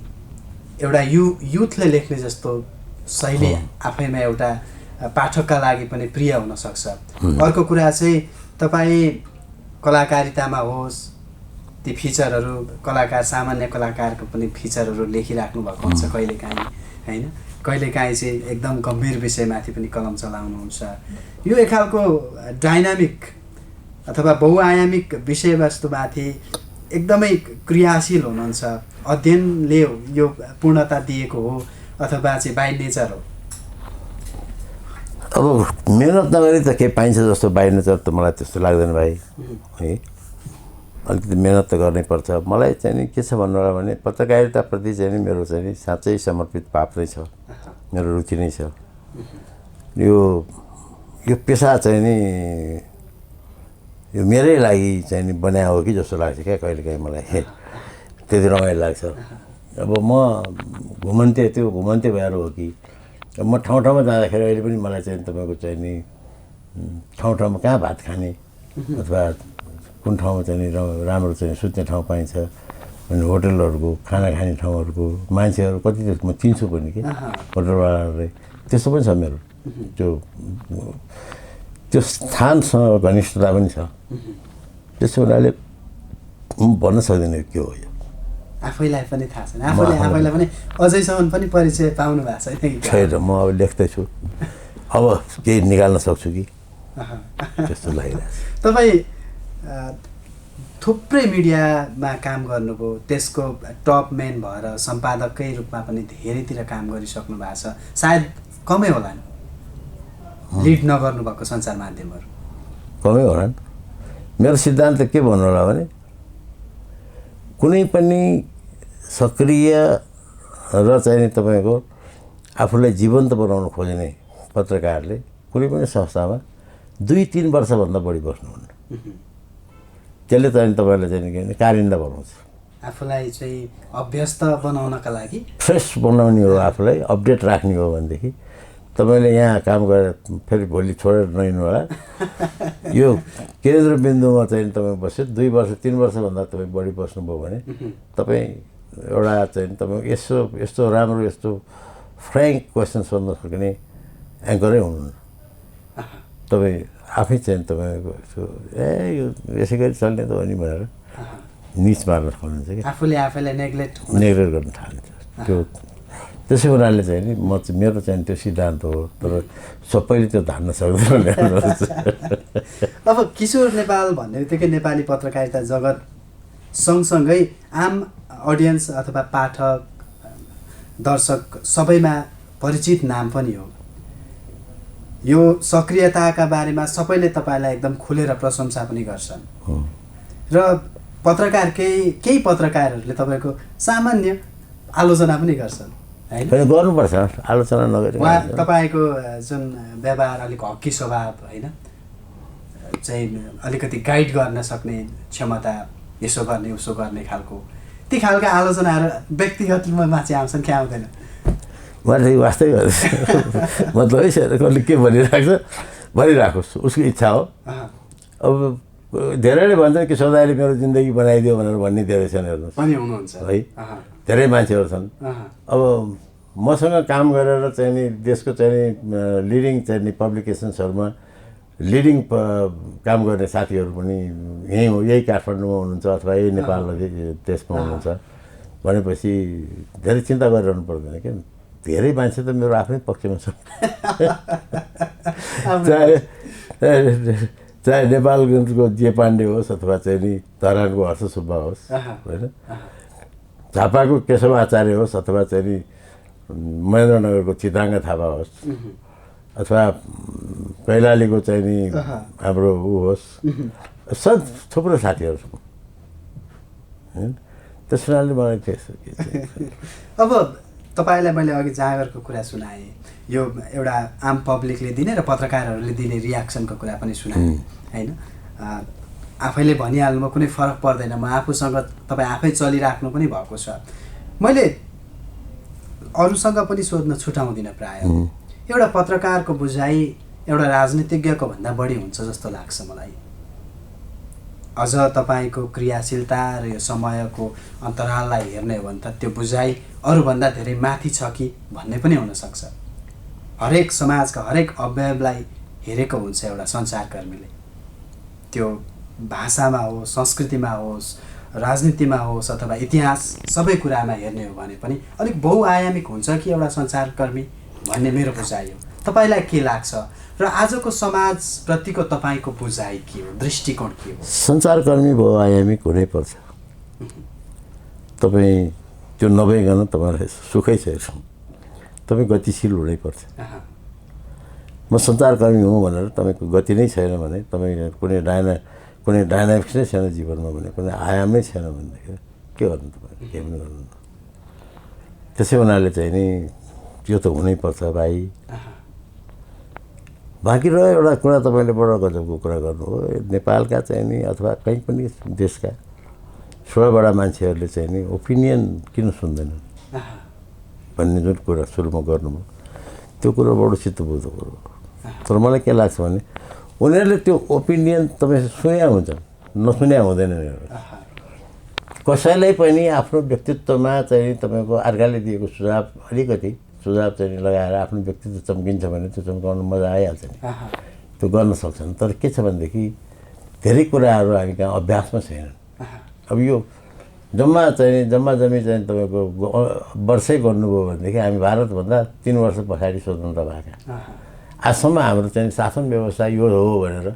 S2: एउटा युथले लेख्ने जस्तो शैली आफैमा एउटा पाठकका लागि पनि प्रिय हुनसक्छ। अर्को कुरा चाहिँ तपाईँ कलाकारितामा होस्, ती फिचरहरू सामान्य कलाकारको पनि फिचरहरू लेखिराख्नु भएको हुन्छ कहिलेकाहीँ होइन। कहिलेकाहीँ चाहिँ एकदम गम्भीर विषयमाथि पनि कलम चलाउनुहुन्छ। यो एक खालको डाइनामिक अथवा बहुआयामिक विषयवस्तुमाथि एकदमै क्रियाशील हुनुहुन्छ। अध्ययनले यो पूर्णता दिएको हो अथवा चाहिँ बाई नेचर हो?
S1: अब मेहनत नगरी त केही पाइन्छ जस्तो बाई नेचर त मलाई त्यस्तो लाग्दैन भाइ है। अलिकति मेहनत त गर्नै पर्छ। मलाई चाहिँ नि के छ भन्नु होला भने पत्रकारिताप्रति चाहिँ नि मेरो चाहिँ नि साँच्चै समर्पित भाव नै छ, मेरो रुचि नै छ। यो पेसा चाहिँ नि यो मेरै लागि चाहिँ नि बनाए हो कि जस्तो लाग्छ क्या कहिलेकाहीँ मलाई, त्यति रमाइलो लाग्छ। अब म घुमन्ते भएर हो कि म ठाउँ ठाउँमा जाँदाखेरि अहिले पनि मलाई चाहिँ तपाईँको चाहिँ नि ठाउँ ठाउँमा कहाँ भात खाने अथवा कुन ठाउँमा चाहिँ नि राम्रो चाहिँ सुत्ने ठाउँ पाइन्छ भने होटलहरूको खाना खाने ठाउँहरूको मान्छेहरू कति म चिन्छु पनि कि होटलवालाहरूले, त्यस्तो पनि छ मेरो। त्यो स्थानसँग घनिष्ठता पनि छ। त्यसो हुनाले भन्न सक्दैन के हो यो,
S2: आफैलाई पनि थाहा छैन, आफैलाई पनि अझैसम्म पनि परिचय पाउनु भएको
S1: छैन। म अब लेख्दैछु, अब केही निकाल्न सक्छु कि त्यस्तो लागिरहेको छ।
S2: तपाईँ थुप्रै मिडियामा काम गर्नुभयो, त्यसको टप मेन भएर सम्पादककै रूपमा पनि धेरैतिर काम गरिसक्नु भएको छ। सायद कमै होला नि लिड नगर्नुभएको सञ्चार माध्यमहरू,
S1: कमै होला नि। मेरो सिद्धान्त के भन्नु होला भने कुनै पनि सक्रिय र चाहिँ नि तपाईँको आफूलाई जीवन्त बनाउन खोज्ने पत्रकारले कुनै पनि संस्थामा 2-3 वर्षभन्दा बढी बस्नुहुन्न। त्यसले चाहिँ तपाईँलाई चाहिँ कारिन्दा बनाउँछ।
S2: आफूलाई चाहिँ अभ्यस्त बनाउनका लागि,
S1: फ्रेस बनाउने हो, आफूलाई अपडेट राख्ने हो भनेदेखि तपाईँले यहाँ काम गरेर फेरि भोलि छोडेर नहिँड्नु होला। यो केन्द्रबिन्दुमा चाहिँ तपाईँ बस्यो 2 वर्ष 3 वर्षभन्दा तपाईँ बढी बस्नुभयो भने तपाईँ एउटा चाहिँ तपाईँ यस्तो राम्रो यस्तो फ्र्याङ्क क्वेसन सोध्न सक्ने एङ्करै हुनुहुन्न। तपाईँ आफै चाहिँ तपाईँको यो यसै गरी चल्ने त हो नि भनेर निच मार्न खोल्नुहुन्छ कि
S2: आफूले नेग्लेक्ट
S1: गर्न थाल्छ। त्यसै हुनाले चाहिँ नि मेरो चाहिँ त्यो सिद्धान्त हो, तर सबैले त्यो धान्न सक्दैन।
S2: अब किशोर नेपाल भन्ने बित्तिकै नेपाली पत्रकारिता जगत सँगसँगै आम अडियन्स अथवा पाठक दर्शक सबैमा परिचित नाम पनि हो। यो सक्रियताका बारेमा सबैले तपाईँलाई एकदम खुलेर प्रशंसा पनि गर्छन् र केही पत्रकारहरूले तपाईँको सामान्य आलोचना पनि गर्छन् हैन?
S1: गर्नुपर्छ, आलोचना नगरी
S2: तपाईँको जुन व्यवहार अलिक हक्की स्वभाव होइन, चाहिँ अलिकति गाइड गर्न सक्ने क्षमता, यसो गर्ने उसो गर्ने खालको ती खालका आलोचनाहरू व्यक्तिगत रूपमा चाहिँ आउँछन् कि आउँदैन?
S1: मैले वास्तै गर्दैछ मतलब है सर कसले के भनिराखोस् उसको इच्छा हो। अब धेरैले भन्छन् कि सदाले मेरो जिन्दगी बनाइदियो भनेर भन्ने धेरै छन्, हेर्नुहोस् है, धेरै मान्छेहरू छन्। अब मसँग काम गरेर चाहिँ नि देशको चाहिँ नि लिडिङ चाहिँ नि पब्लिकेसन्सहरूमा लिडिङ काम गर्ने साथीहरू पनि यही काठमाडौँमा हुनुहुन्छ अथवा यही नेपाल देशमा हुनुहुन्छ भनेपछि धेरै चिन्ता गरिरहनु पर्दैन क्या। धेरै मान्छे त मेरो आफ्नै पक्षमा छ, चाहे नेपालगञ्जको जे पाण्डे होस् अथवा चाहिँ नि धरानको हर्ष सुब्बा होस् होइन, झापाको केशव आचार्य होस् अथवा चाहिँ नि महेन्द्रनगरको चित्राङ्ग थापा होस् अथवा कैलालीको चाहिँ नि हाम्रो होस्, थुप्रो साथीहरू छन्। त्यस कारणले मलाई
S2: अब तपाईँलाई मैले अघि जागरको कुरा सुनाएँ, यो एउटा आम पब्लिकले दिने र पत्रकारहरूले दिने रियाक्सनको कुरा पनि सुनाएँ होइन। आफैले भनिहाल्नुमा कुनै फरक पर्दैन, म आफूसँग तपाईँ आफै चलिराख्नु पनि भएको छ। मैले अरूसँग पनि सोध्न छुटाउँदिनँ प्रायः, एउटा पत्रकारको बुझाइ एउटा राजनीतिज्ञको भन्दा बढी हुन्छ जस्तो लाग्छ मलाई। अझ तपाईँको क्रियाशीलता र यो समयको अन्तराललाई हेर्ने हो भने त त्यो बुझाइ अरूभन्दा धेरै माथि छ कि भन्ने पनि हुनसक्छ। हरेक समाजका हरेक अवयवलाई हेरेको हुन्छ एउटा सञ्चारकर्मीले, त्यो भाषामा होस्, संस्कृतिमा होस्, राजनीतिमा होस् अथवा इतिहास, सबै कुरामा हेर्ने हो भने पनि अलिक बहुआयामिक हुन्छ कि एउटा सञ्चारकर्मी भन्ने मेरो बुझाइ हो। तपाईँलाई के लाग्छ र आजको समाजप्रतिको तपाईँको बुझाइ के हो, दृष्टिकोण के हो?
S1: सञ्चारकर्मी बहुआयामिक हुनैपर्छ। तपाईँ त्यो नभइकन तपाईँलाई सुखै छैन, तपाईँ गतिशील हुनैपर्छ। म सञ्चारकर्मी हुँ भनेर तपाईँको गति नै छैन भने, तपाईँ कुनै डाइनामिक्स नै छैन जीवनमा भने, कुनै आयाम नै छैन भनेदेखि के गर्नु तपाईँले? केही पनि गर्नु। त्यसै हुनाले चाहिँ नि त्यो त हुनैपर्छ भाइ। बाँकी रह्यो एउटा कुरा, तपाईँले बडो गजबको कुरा गर्नुभयो। नेपालका चाहिँ नि अथवा कहीँ पनि देशका ठुला मान्छेहरूले चाहिँ नि ओपिनियन किन सुन्दैनन् भन्ने जुन कुरा सुरुमा गर्नुभयो, त्यो कुरो बडो चित्तबुझ्दो कुरो। तर मलाई के लाग्छ भने उनीहरूले त्यो ओपिनियन तपाईँ सुन्या हुन्छ, नसुन्या हुँदैन। कसैलाई पनि आफ्नो व्यक्तित्वमा चाहिँ तपाईँको अर्काले दिएको सुझाव चाहिँ लगाएर आफ्नो व्यक्तित्व चम्किन्छ भने त्यो चम्काउन मजा आइहाल्छ नि, त्यो गर्न सक्छन्। तर के छ भनेदेखि धेरै कुराहरू हामी कहाँ अभ्यासमा छैनन्। अब यो जम्मा जम्मी चाहिँ तपाईँको वर्षै गर्नुभयो भनेदेखि हामी भारतभन्दा 3 वर्ष पछाडि स्वतन्त्र भएका। आजसम्म हाम्रो चाहिँ शासन व्यवस्था यो हो भनेर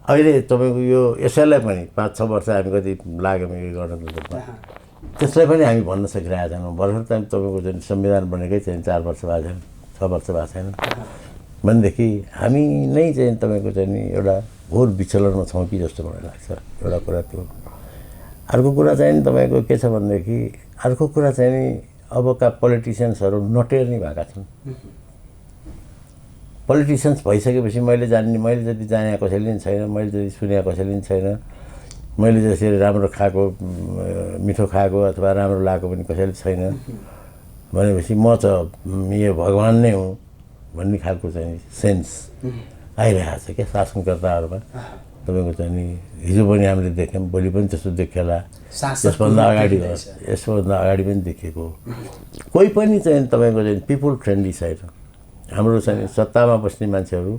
S1: अहिले तपाईँको यो यसैलाई पनि 5-6 वर्ष हामी कति लाग्यौँ यो गर्न, त्यसलाई पनि हामी भन्न सकिरहेका छैनौँ। भर्खर चाहिँ तपाईँको चाहिँ संविधान बनेकै चाहिँ 4 वर्ष भएको छैन, 6 वर्ष भएको छैन भनेदेखि हामी नै चाहिँ तपाईँको चाहिँ नि एउटा घोर विचलनमा छौँ कि जस्तो मलाई लाग्छ। एउटा कुरा त्यो। अर्को कुरा चाहिँ नि तपाईँको के छ भनेदेखि अर्को कुरा चाहिँ नि अबका पोलिटिसियन्सहरू नटेर्ने भएका छन्। पोलिटिसियन्स भइसकेपछि मैले जति जाने कसैले पनि छैन, मैले जति सुने कसैले पनि छैन, मैले जसरी राम्रो खाएको मिठो खाएको अथवा राम्रो लागेको पनि कसैले छैन भनेपछि म त यो भगवान् नै हुँ भन्ने खालको चाहिँ सेन्स आइरहेको छ क्या शासनकर्ताहरूमा। तपाईँको चाहिँ नि हिजो पनि हामीले देख्यौँ, भोलि पनि त्यस्तो देखिएला, यसभन्दा अगाडि पनि देखिएको। कोही पनि चाहिँ तपाईँको चाहिँ पिपुल फ्रेन्डली छैन। हाम्रो चाहिँ सत्तामा बस्ने मान्छेहरू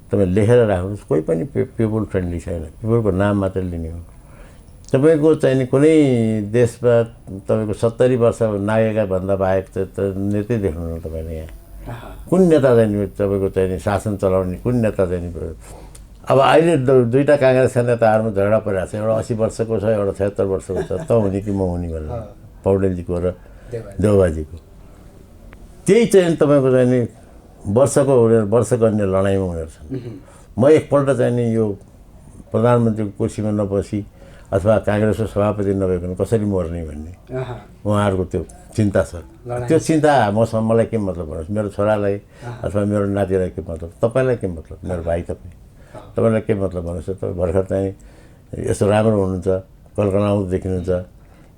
S1: तपाईँ लेखेर राख्नुहोस्, कोही पनि पिपुल फ्रेन्डली छैन। पिपुलको नाम मात्रै लिने हो। तपाईँको चाहिँ नि कुनै देशमा तपाईँको 70 वर्ष नागेका भन्दा बाहेक त नेतै देख्नुहुन्न तपाईँले। यहाँ कुन नेता चाहिँ तपाईँको चाहिँ नि शासन चलाउने कुन नेता चाहिँ अब अहिले दुईवटा काङ्ग्रेसका नेताहरूमा झगडा परिरहेको छ। एउटा 80 वर्षको छ, एउटा 76 वर्षको छ। त हुने कि म हुने भनेर पौडेलजीको र देउबाजीको त्यही चाहिँ तपाईँको चाहिँ नि वर्ष गर्ने लडाइँमा उनीहरू छन्। म एकपल्ट चाहिँ नि यो प्रधानमन्त्रीको कुर्सीमा नबसी अथवा काङ्ग्रेसको सभापति नभइकन कसरी मर्ने भन्ने उहाँहरूको त्यो चिन्ता छ। त्यो चिन्ता मलाई के मतलब भन्नुहोस्? मेरो छोरालाई अथवा मेरो नातिलाई के मतलब? तपाईँलाई के मतलब? मेरो भाइ तपाईँलाई के मतलब भन्नुहोस्? तपाईँ भर्खर चाहिँ यसो राम्रो हुनुहुन्छ, कलकलाउँदो देखिनुहुन्छ,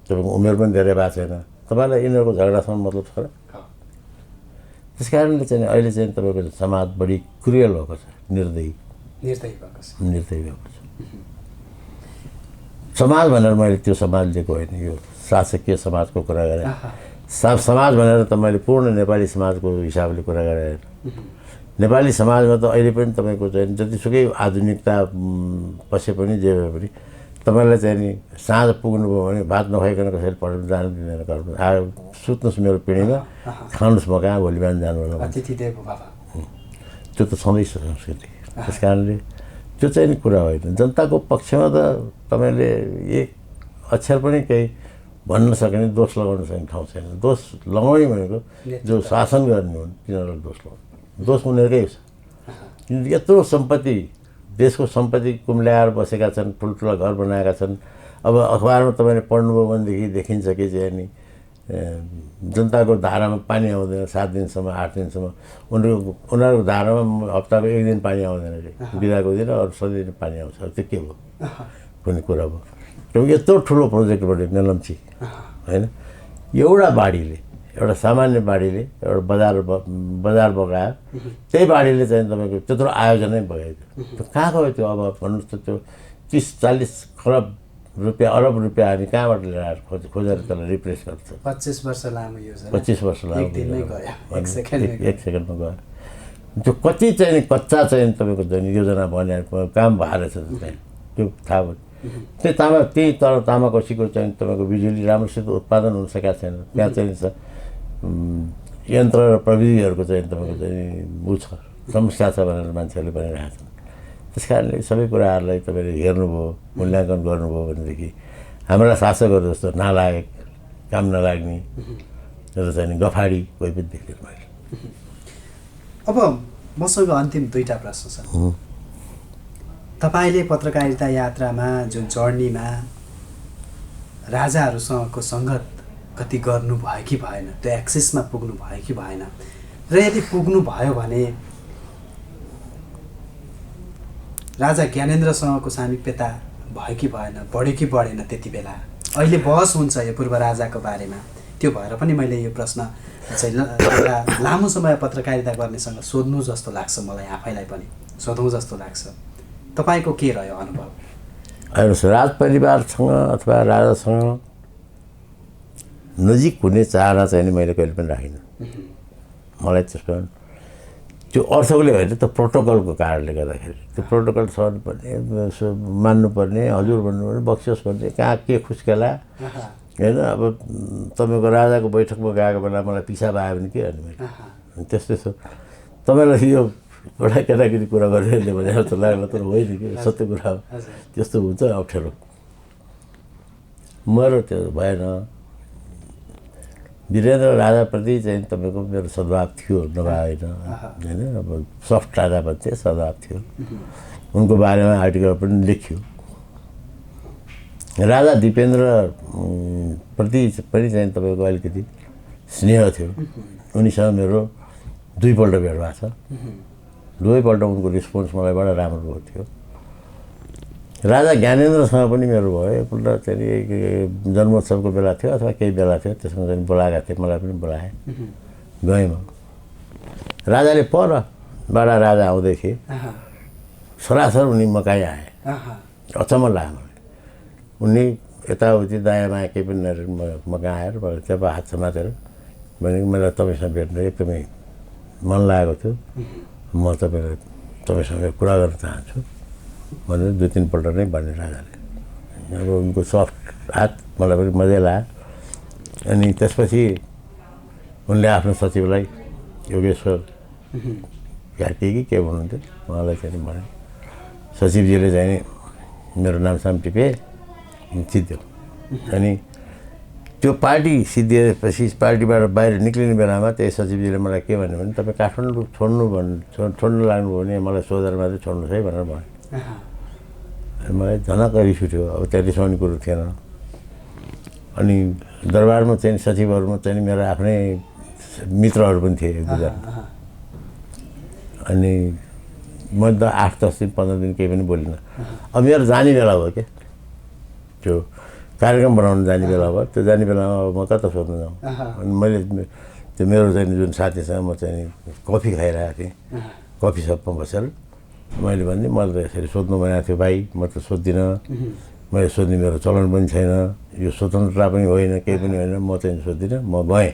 S1: तपाईँको उमेर पनि धेरै भएको छैन, तपाईँलाई यिनीहरूको झगडासँग मतलब छ र? त्यस कारणले चाहिँ अहिले चाहिँ तपाईँको समाज बढी क्रुएल भएको छ, निर्दयी भएको छ। समाज भनेर मैले त्यो समाज लिएको होइन, यो शासकीय समाजको कुरा गरेँ। समाज भनेर त मैले पूर्ण नेपाली समाजको हिसाबले कुरा गरेँ। नेपाली समाजमा त अहिले पनि तपाईँको चाहिँ जतिसुकै आधुनिकता पसे पनि जे भए पनि तपाईँलाई चाहिँ नि साँझ पुग्नुभयो भने भात नखाइकन कसैले पढ्नु जानु दिँदैन। घरमा आयो सुत्नुहोस् मेरो पिँढीमा, खानुहोस् म कहाँ, भोलि बिहान जानु होला। त्यो त छँदैछ संस्कृति। त्यस कारणले त्यो चाहिँ नि कुरा होइन। जनताको पक्षमा त तपाईँले एक अक्षर पनि केही भन्न सक्ने, दोष लगाउन सक्ने ठाउँ छैन। दोष लगाउने भनेको जो शासन गर्ने हुन् तिनीहरूलाई दोष लगाउनु, दोष उनीहरूकै छ। यत्रो सम्पत्ति, देशको सम्पत्ति कुम्ल्याएर बसेका छन्, ठुल्ठुला घर बनाएका छन्। अब अखबारमा तपाईँले पढ्नुभयो भनेदेखि देखिन्छ कि चाहिँ नि जनताको धारामा पानी आउँदैन 7 दिनसम्म, 8 दिनसम्म। उनीहरूको धारामा हप्ताको 1 दिन पानी आउँदैन अरे, बिदाको दिन, अरू सधैँ दिन पानी आउँछ। त्यो के भयो? कुनै कुरा भयो? यत्रो ठुलो प्रोजेक्ट बन्यो मेलम्ची होइन, एउटा बाढीले, एउटा सामान्य बाढीले एउटा बजार बगायो। त्यही बाढीले चाहिँ तपाईँको त्यत्रो आयोजनै बगायो। त्यो कहाँ गयो त्यो? अब भन्नुहोस् त, त्यो 30-40 खरब रुपियाँ, अरब रुपियाँ हामी कहाँबाट ल्याएर खोजेर त्यसलाई रिप्लेस गर्छ?
S2: 25 वर्ष लामो योजना,
S1: 25 वर्ष लामो,
S2: एक
S1: सेकेन्डमा गयो। त्यो कति चाहिँ कच्चा चाहिँ तपाईँको चाहिँ योजना बनाएको काम भएर छ त्यो थाहा भयो। त्यही तर तामाकोसीको चाहिँ तपाईँको बिजुली राम्रोसित उत्पादन हुन सकेको छैन। त्यहाँ चाहिँ छ यन्त्र र प्रविधिहरूको चाहिँ तपाईँको चाहिँ ऊ छ, समस्या छ भनेर मान्छेहरूले भनिरहेका छन्। त्यस कारणले सबै कुराहरूलाई तपाईँले हेर्नुभयो, मूल्याङ्कन गर्नुभयो भनेदेखि हाम्रा शासकहरू जस्तो नालायक काम नलाग्ने र चाहिँ गफाडी कोही पनि देख्दैन मैले।
S2: अब मसँग अन्तिम 2टा प्रश्न छ। तपाईँले पत्रकारिता यात्रामा जुन जर्नीमा राजाहरूसँगको सङ्गत कति गर्नुभयो कि भएन, त्यो एक्सेसमा पुग्नु भयो कि भएन, र यदि पुग्नु भयो भने राजा ज्ञानेन्द्रसँगको सामिप्यता भयो कि भएन, बढ्यो कि बढेन त्यति बेला? अहिले बहस हुन्छ यो पूर्व राजाको बारेमा, त्यो भएर पनि मैले यो प्रश्न चाहिँ एउटा लामो समय पत्रकारिता गर्नेसँग सोध्नु जस्तो लाग्छ, मलाई आफैलाई पनि सोधौँ जस्तो लाग्छ। तपाईँको के रह्यो अनुभव?
S1: हेर्नुहोस्, राज परिवारसँग अथवा राजासँग नजिक हुने चाहना चाहिँ मैले कहिले पनि राखिनँ। मलाई त्यसमा त्यो अर्थकोले होइन, त प्रोटोकलको कारणले गर्दाखेरि त्यो प्रोटोकल सर्नुपर्ने, मान्नुपर्ने, हजुर भन्नुपर्ने, बक्सियोस् भन्ने, कहाँ के खुस्केला होइन। अब तपाईँको राजाको बैठकमा गएको बेला मलाई पिसाब आयो भने के गर्ने मैले, त्यस्तै छ। तपाईँलाई यो एउटा केटाकेटी कुरा गरिरहने भने जस्तो लाग्ला, तर होइन कि सत्य कुरा हो, त्यस्तो हुन्छ अप्ठ्यारो। मेरो त्यो भएन। वीरेन्द्र राजाप्रति चाहिँ तपाईँको मेरो सद्भाव थियो, नभए होइन। अब सफ्ट राजा भन्थे, सद्भाव थियो। उनको बारेमा आर्टिकल पनि लेख्यो। राजा दिपेन्द्र प्रति पनि चाहिँ तपाईँको अलिकति स्नेह थियो। उनीसँग मेरो 2 पल्ट भेट भएको छ। 2 पल्ट उनको रिस्पोन्स मलाई बडा राम्रो थियो। राजा ज्ञानेन्द्रसँग पनि मेरो भयो। एकपल्ट चाहिँ जन्मोत्सवको बेला थियो अथवा केही बेला थियो, त्यसमा चाहिँ बोलाएका थिए, मलाई पनि बोलाए, गएँ म। राजाले परबाट राजा आउँदै थिए, सरासर उनी मकाइ आए। अचम्म लाग्यो मलाई। उनी यताउति दायाँ बायाँ केही पनि मका आएर मलाई त्यहाँ हात समातेर भने मलाई तपाईँसँग भेट्न एकदमै मन लागेको थियो, म तपाईँसँग कुरा गर्न चाहन्छु भनेर 2-3 पल्ट नै भने राजाले। अब उनको सफ्ट हात मलाई पनि मजै लाग्यो। अनि त्यसपछि उनले आफ्नो सचिवलाई योगेश्वर घाटी कि के भन्नुहुन्थ्यो, उहाँलाई चाहिँ भने सचिवजीले चाहिँ मेरो नामसाम टिपे, सिद्धियो। अनि त्यो पार्टी सिद्धिएपछि पार्टीबाट बाहिर निक्लिने बेलामा त्यही सचिवजीले मलाई के भन्यो भने तपाईँ काठमाडौँ छोड्नु लाग्नुभयो भने मलाई सोधेर मात्रै छोड्नुहोस् है भनेर भन्यो। मलाई झनक्क रिस उठ्यो। अब त्यहाँ रिसाउने कुरो थिएन। अनि दरबारमा चाहिँ सचिवहरूमा चाहिँ मेरो आफ्नै मित्रहरू पनि थिए 1-2 जना। अनि म त 8-10 दिन 15 दिन केही पनि बोलिनँ। अब मेरो जाने बेला भयो क्या, त्यो कार्यक्रम बनाउनु जाने बेला भयो। त्यो जाने बेलामा अब म कता सोध्नु जाउँ। अनि मैले त्यो मेरो चाहिँ जुन साथीसँग म चाहिँ कफी खाइरहेको थिएँ, कफी सपमा बसेर मैले भने मैले त यसरी सोध्नु भनेको थियो भाइ, म त सोध्दिनँ, मैले सोध्ने मेरो चलन पनि छैन, यो स्वतन्त्रता पनि होइन, केही पनि होइन, म चाहिँ सोध्दिनँ। म गएँ।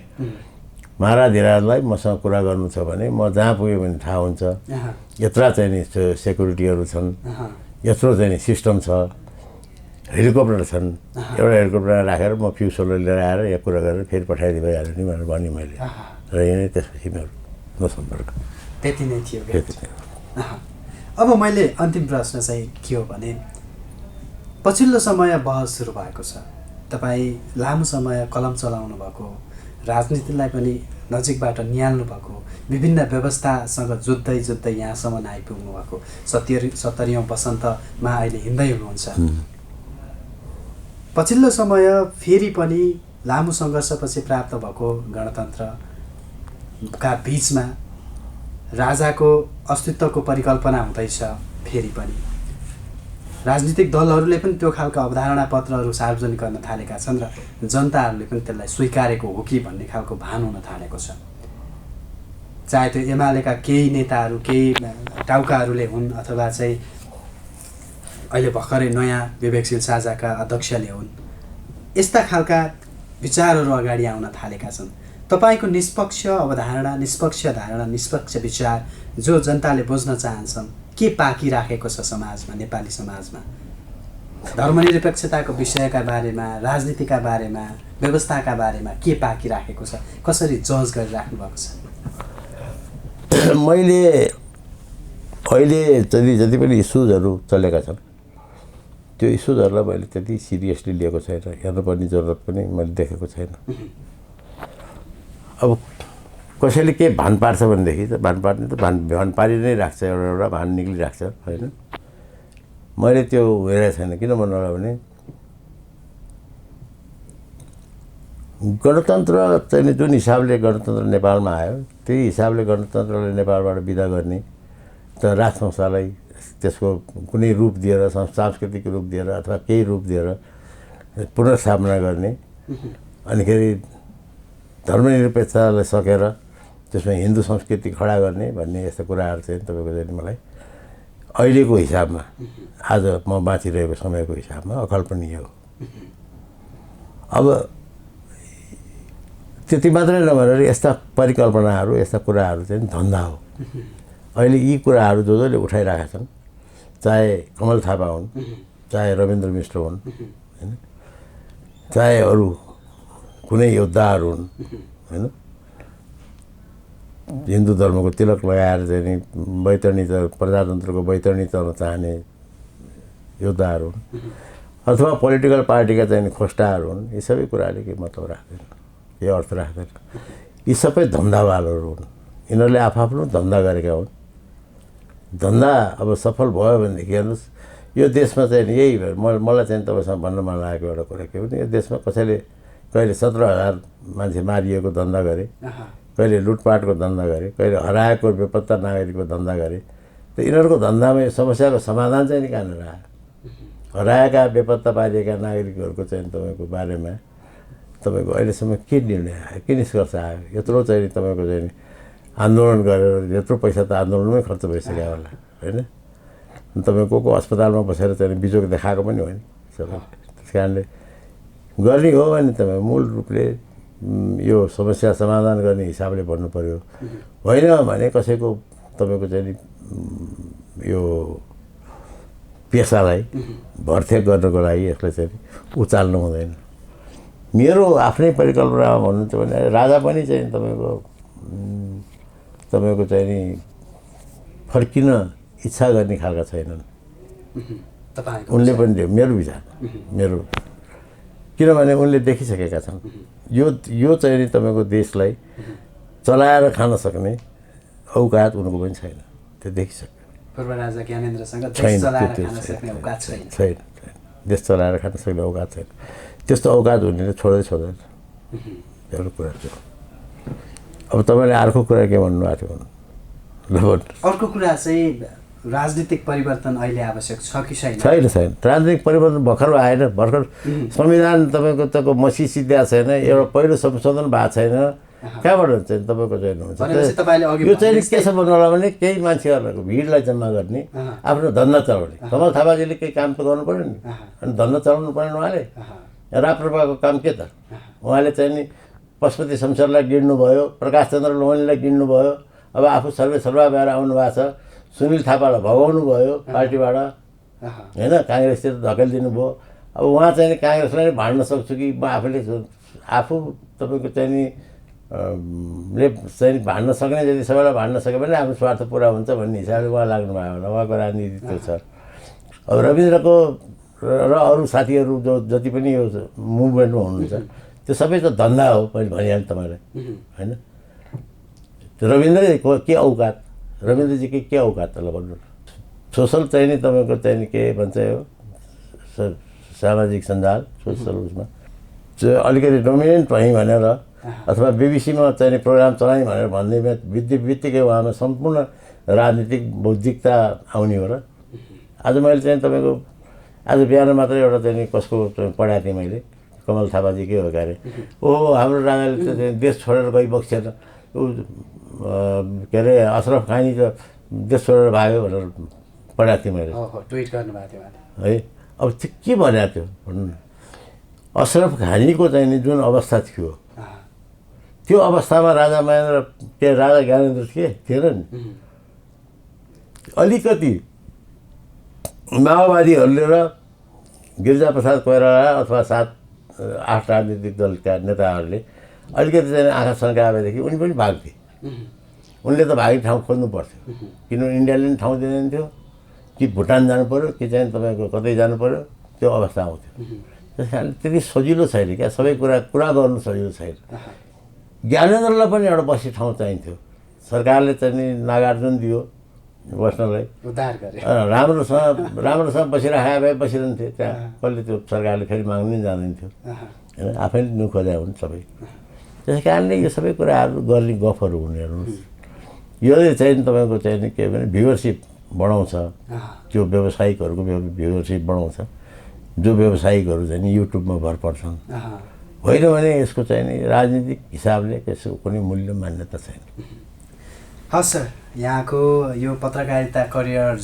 S1: महाराजलाई मसँग कुरा गर्नु छ भने म जहाँ पुग्यो भने थाहा हुन्छ, यत्रा चाहिँ नि सेक्युरिटीहरू छन्, यत्रो चाहिँ नि सिस्टम छ, हेलिकप्टर छन्, एउटा हेलिकप्टर राखेर म फ्युसोलर लिएर आएर यहाँ कुरा गरेर फेरि पठाइदिए भइहाल्यो नि भनेर भने मैले। र यही त्यसपछि मेरो नसम्पर्क
S2: त्यति नै थियो। अब मैले अन्तिम प्रश्न चाहिँ के हो भने पछिल्लो समय बहस सुरु भएको छ। तपाईँ लामो समय कलम चलाउनु भएको, राजनीतिलाई पनि नजिकबाट निहाल्नु भएको, विभिन्न व्यवस्थासँग जुत्दै यहाँसम्म आइपुग्नु भएको, 70औँ वसन्तमा अहिले हिँड्दै हुनुहुन्छ। पछिल्लो समय फेरि पनि लामो सङ्घर्षपछि प्राप्त भएको गणतन्त्रका बिचमा राजाको अस्तित्वको परिकल्पना हुँदैछ। फेरि पनि राजनीतिक दलहरूले पनि त्यो खालका अवधारणा पत्रहरू सार्वजनिक गर्न थालेका छन् र जनताहरूले पनि त्यसलाई स्वीकारेको हो कि भन्ने खालको भान हुन थालेको छ। चाहे त्यो एमालेका केही नेताहरू, केही टाउकाहरूले हुन् अथवा चाहिँ अहिले भर्खरै नयाँ विवेकशील साझाका अध्यक्षले हुन्, यस्ता खालका विचारहरू अगाडि आउन थालेका छन्। तपाईँको निष्पक्ष अवधारणा, निष्पक्ष धारणा, निष्पक्ष विचार जो जनताले बुझ्न चाहन्छन्, के पाकिराखेको छ समाजमा, नेपाली समाजमा धर्मनिरपेक्षताको विषयका बारेमा, राजनीतिका बारेमा, व्यवस्थाका बारेमा के पाकिराखेको छ, कसरी जज गरिराख्नु भएको छ?
S1: मैले अहिले जति पनि इस्युजहरू चलेका छन् त्यो इस्युजहरूलाई मैले त्यति सिरियसली लिएको छैन, हेर्नुपर्ने जरुरत पनि मैले देखेको छैन। अब कसैले के भान पार्छ भनेदेखि त भान पार्ने त भान पारि नै राख्छ, एउटा एउटा भान निक्लिराख्छ होइन। मैले त्यो हेरेको छैन। किन भन्नु होला भने गणतन्त्र चाहिँ जुन हिसाबले गणतन्त्र नेपालमा आयो त्यही हिसाबले गणतन्त्रले नेपालबाट बिदा गर्ने त राजसंस्थालाई त्यसको कुनै रूप दिएर, सांस्कृतिक रूप दिएर अथवा केही रूप दिएर पुनर्स्थापना गर्ने, अनिखेरि धर्मनिरपेक्षतालाई सकेर त्यसमा हिन्दू संस्कृति खडा गर्ने भन्ने यस्ता कुराहरू चाहिँ तपाईँको चाहिँ मलाई अहिलेको हिसाबमा, आज म बाँचिरहेको समयको हिसाबमा अकल्पनीय हो। अब त्यति मात्रै नभएर यस्ता परिकल्पनाहरू, यस्ता कुराहरू चाहिँ धन्दा हो। अहिले यी कुराहरू जसले उठाइरहेका छन्, चाहे कमल थापा हुन्, चाहे रविन्द्र मिश्र हुन् होइन, चाहे अरू कुनै योद्धाहरू हुन् होइन, हिन्दू धर्मको तिलक लगाएर चाहिँ नि बैतरणी प्रजातन्त्रको बैतरणी तर्न चाहने योद्धाहरू हुन्, अथवा पोलिटिकल पार्टीका चाहिँ खोस्टाहरू हुन्, यी सबै कुराले केही मतलब राख्दैन, केही अर्थ राख्दैन। यी सबै धन्दावालहरू हुन्। यिनीहरूले आफ्नो धन्दा गरेका हुन्। धन्दा अब सफल भयो भनेदेखि हेर्नुहोस्, यो देशमा चाहिँ यही मलाई चाहिँ तपाईँसँग भन्न मन लागेको एउटा कुरा के भने, यो देशमा कसैले कहिले 17,000 मान्छे मारिएको धन्दा गरे, कहिले लुटपाटको धन्दा गरे, कहिले हराएको बेपत्ता नागरिकको धन्दा गरे। त यिनीहरूको धन्दामा यो समस्याको समाधान चाहिँ नि कहाँनिर आयो? हराएका बेपत्ता पारिएका नागरिकहरूको चाहिँ तपाईँको बारेमा तपाईँको अहिलेसम्म के निर्णय आयो, के निष्कर्ष आयो? यत्रो चाहिँ तपाईँको चाहिँ आन्दोलन गरेर यत्रो पैसा त आन्दोलनमै खर्च भइसक्यो होला होइन। तपाईँको अस्पतालमा बसेर चाहिँ बिजोग देखाएको पनि होइन सबै। त्यस कारणले गर्ने हो भने तपाईँ मूल रूपले यो समस्या समाधान गर्ने हिसाबले भन्नु पर्यो। होइन भने कसैको तपाईँको चाहिँ यो पेसालाई भर्तेक गर्नको लागि यसलाई चाहिँ उचाल्नु हुँदैन। मेरो आफ्नै परिकल्पनामा भन्नुहुन्छ भने राजा पनि चाहिँ तपाईँको चाहिँ नि फर्किन इच्छा गर्ने खालका छैनन् उनले पनि। मेरो विचार, मेरो, किनभने उनले देखिसकेका छन् यो चाहिँ नि तपाईँको देशलाई चलाएर खान सक्ने औकात उनको पनि छैन। त्यो देखिसक्यो।
S2: पूर्व राजा ज्ञानेन्द्रसँग
S1: छैन, देश चलाएर खान सक्ने औकात छैन। त्यस्तो औकात हुनेले छोड्दैन। एउटा कुरा थियो। अब तपाईँले अर्को कुरा के भन्नुभएको थियो?
S2: अर्को कुरा चाहिँ राजनीतिक परिवर्तन अहिले आवश्यक छ कि छैन?
S1: छैन। राजनीतिक परिवर्तन भर्खर आएन। भर्खर संविधान तपाईँको तको मसी सिद्ध्या छैन, एउटा पहिलो संशोधन भएको छैन। कहाँबाट हुन्छ तपाईँको चाहिँ हुन्छ? यो चाहिँ के छ भन्नु होला भने केही मान्छेहरूको भिडलाई जम्मा गर्ने, आफ्नो धन्दा चलाउने। कमल थापाजीले केही काम त गर्नु पऱ्यो नि, अनि धन्दा चलाउनु पऱ्यो उहाँले। राप्रपाको काम के त? उहाँले चाहिँ नि पशुपति शमशेरलाई गिड्नुभयो, प्रकाश चन्द्र लोहनीलाई गिड्नुभयो, अब आफू सर्वेसर्वा भएर आउनु भएको छ। सुनिल थापालाई भगाउनु भयो पार्टीबाट होइन, काङ्ग्रेसतिर धकेलिदिनु भयो। अब उहाँ चाहिँ नि काङ्ग्रेसलाई नै भाड्न सक्छु कि म आफू तपाईँको चाहिँ नि चाहिँ भाड्न सक्ने, यदि सबैलाई भाड्न सक्यो भने आफ्नो स्वार्थ पुरा हुन्छ भन्ने हिसाबले उहाँ लाग्नुभयो होला। उहाँको राजनीति त्यो छ। अब रविन्द्रको र अरू साथीहरू जो जति पनि यो मुभमेन्टमा हुनुहुन्छ त्यो सबै त धन्दा हो। मैले भनिहालेँ तपाईँलाई होइन। रविन्द्रको के औकात, रविन्द्रजीको के औकात त ल भन्नु। सोसल चाहिँ नि तपाईँको चाहिँ नि के भन्छ यो सामाजिक सञ्जाल, सोसल उसमा अलिकति डोमिनेन्ट भएँ भनेर अथवा बिबिसीमा चाहिँ प्रोग्राम चलाएँ भनेर भन्ने बित्तिकै उहाँमा सम्पूर्ण राजनीतिक बौद्धिकता आउने हो र। आज मैले चाहिँ तपाईँको आज बिहान मात्रै एउटा चाहिँ कसको पढाएको थिएँ मैले, कमल थापाजीकै हो क्यारे। ओहो हाम्रो राजाले त देश छोडेर गइबक्सेन, के अरे अशरफ खानी त देश छोडेर भाग्यो भनेर पढाएको थिएँ मैले।
S2: ट्विट गर्नुभएको थियो
S1: है। अब त्यो के भनेको थियो भन्नु न? अशरफ खानीको चाहिँ नि जुन अवस्था थियो त्यो अवस्थामा राजा महेन्द्र के राजा ज्ञानेन्द्र थिएन नि। अलिकति माओवादीहरूले र गिरिजाप्रसाद कोइराला अथवा 7-8 राजनीतिक दलका नेताहरूले अलिकति चाहिँ आँखा सन्काएदेखि उनी पनि भाग्थे। उनले त भाग्ने ठाउँ खोज्नु पर्थ्यो, किनभने इन्डियाले पनि ठाउँ दिँदैन थियो। कि भुटान जानु पऱ्यो, कि चाहिँ तपाईँको कतै जानु पऱ्यो, त्यो अवस्था आउँथ्यो। त्यस कारण त्यति सजिलो छैन क्या, सबै कुरा गर्नु सजिलो छैन। ज्ञानेन्द्रलाई पनि एउटा बस्ने ठाउँ चाहिन्थ्यो। सरकारले चाहिँ नि नागार्जुन दियो बस्नलाई,
S2: उद्धार गरे,
S1: राम्रोसँग बसिराखेका भए बसिरहन्थे त्यहाँ। कसले त्यो सरकारले फेरि माग्नु पनि जाँदैनथ्यो होइन, आफैले दिनु खोज्या हुन् सबै। त्यस कारणले यो सबै कुराहरू गर्ने गफहरू हुने हेर्नुहोस्, यो चाहिँ तपाईँको चाहिँ नि के भने भ्युवरसिप बढाउँछ, त्यो व्यवसायिकहरूको भ्युवरसिप बढाउँछ। जो व्यवसायिकहरू चाहिँ नि युट्युबमा भर पर्छन्, होइन भने यसको चाहिँ नि राजनीतिक हिसाबले यसको कुनै मूल्य मान्यता छैन।
S2: हस् सर, यहाँको यो पत्रकारिता करियर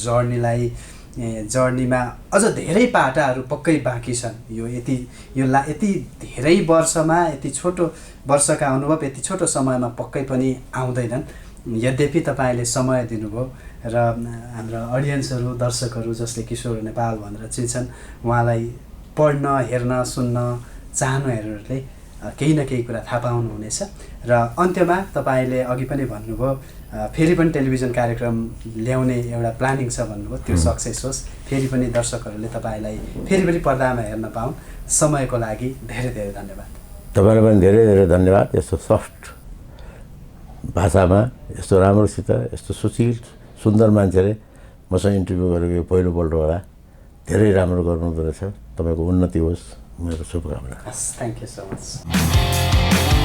S2: जर्नीमा अझ धेरै पाटाहरू पक्कै बाँकी छन्। यति धेरै वर्षमा यति छोटो वर्षका अनुभव यति छोटो समयमा पक्कै पनि आउँदैनन्। यद्यपि तपाईँले समय दिनुभयो र हाम्रा अडियन्सहरू, दर्शकहरू जसले किशोर नेपाल भनेर चिन्छन्, उहाँलाई पढ्न, हेर्न, सुन्न चाहनुहुनेहरूले केही न केही कुरा थाहा पाउनुहुनेछ। र अन्त्यमा तपाईँले अघि पनि भन्नुभयो फेरि पनि टेलिभिजन कार्यक्रम ल्याउने एउटा प्लानिङ छ भन्नुभयो, त्यो सक्सेस होस्, फेरि पनि दर्शकहरूले तपाईँलाई फेरि पनि पर्दामा हेर्न पाउन्। समयको लागि धेरै धेरै धन्यवाद।
S1: तपाईँलाई पनि धेरै धेरै धन्यवाद। यस्तो सफ्ट भाषामा यस्तो राम्रोसित यस्तो सुशील सुन्दर मान्छेले मसँग इन्टरभ्यू गरेको पहिलोपल्ट होला। धेरै राम्रो गर्नुहुँदो रहेछ। तपाईँको उन्नति होस्, मेरो शुभकामना।
S2: Thank you so much.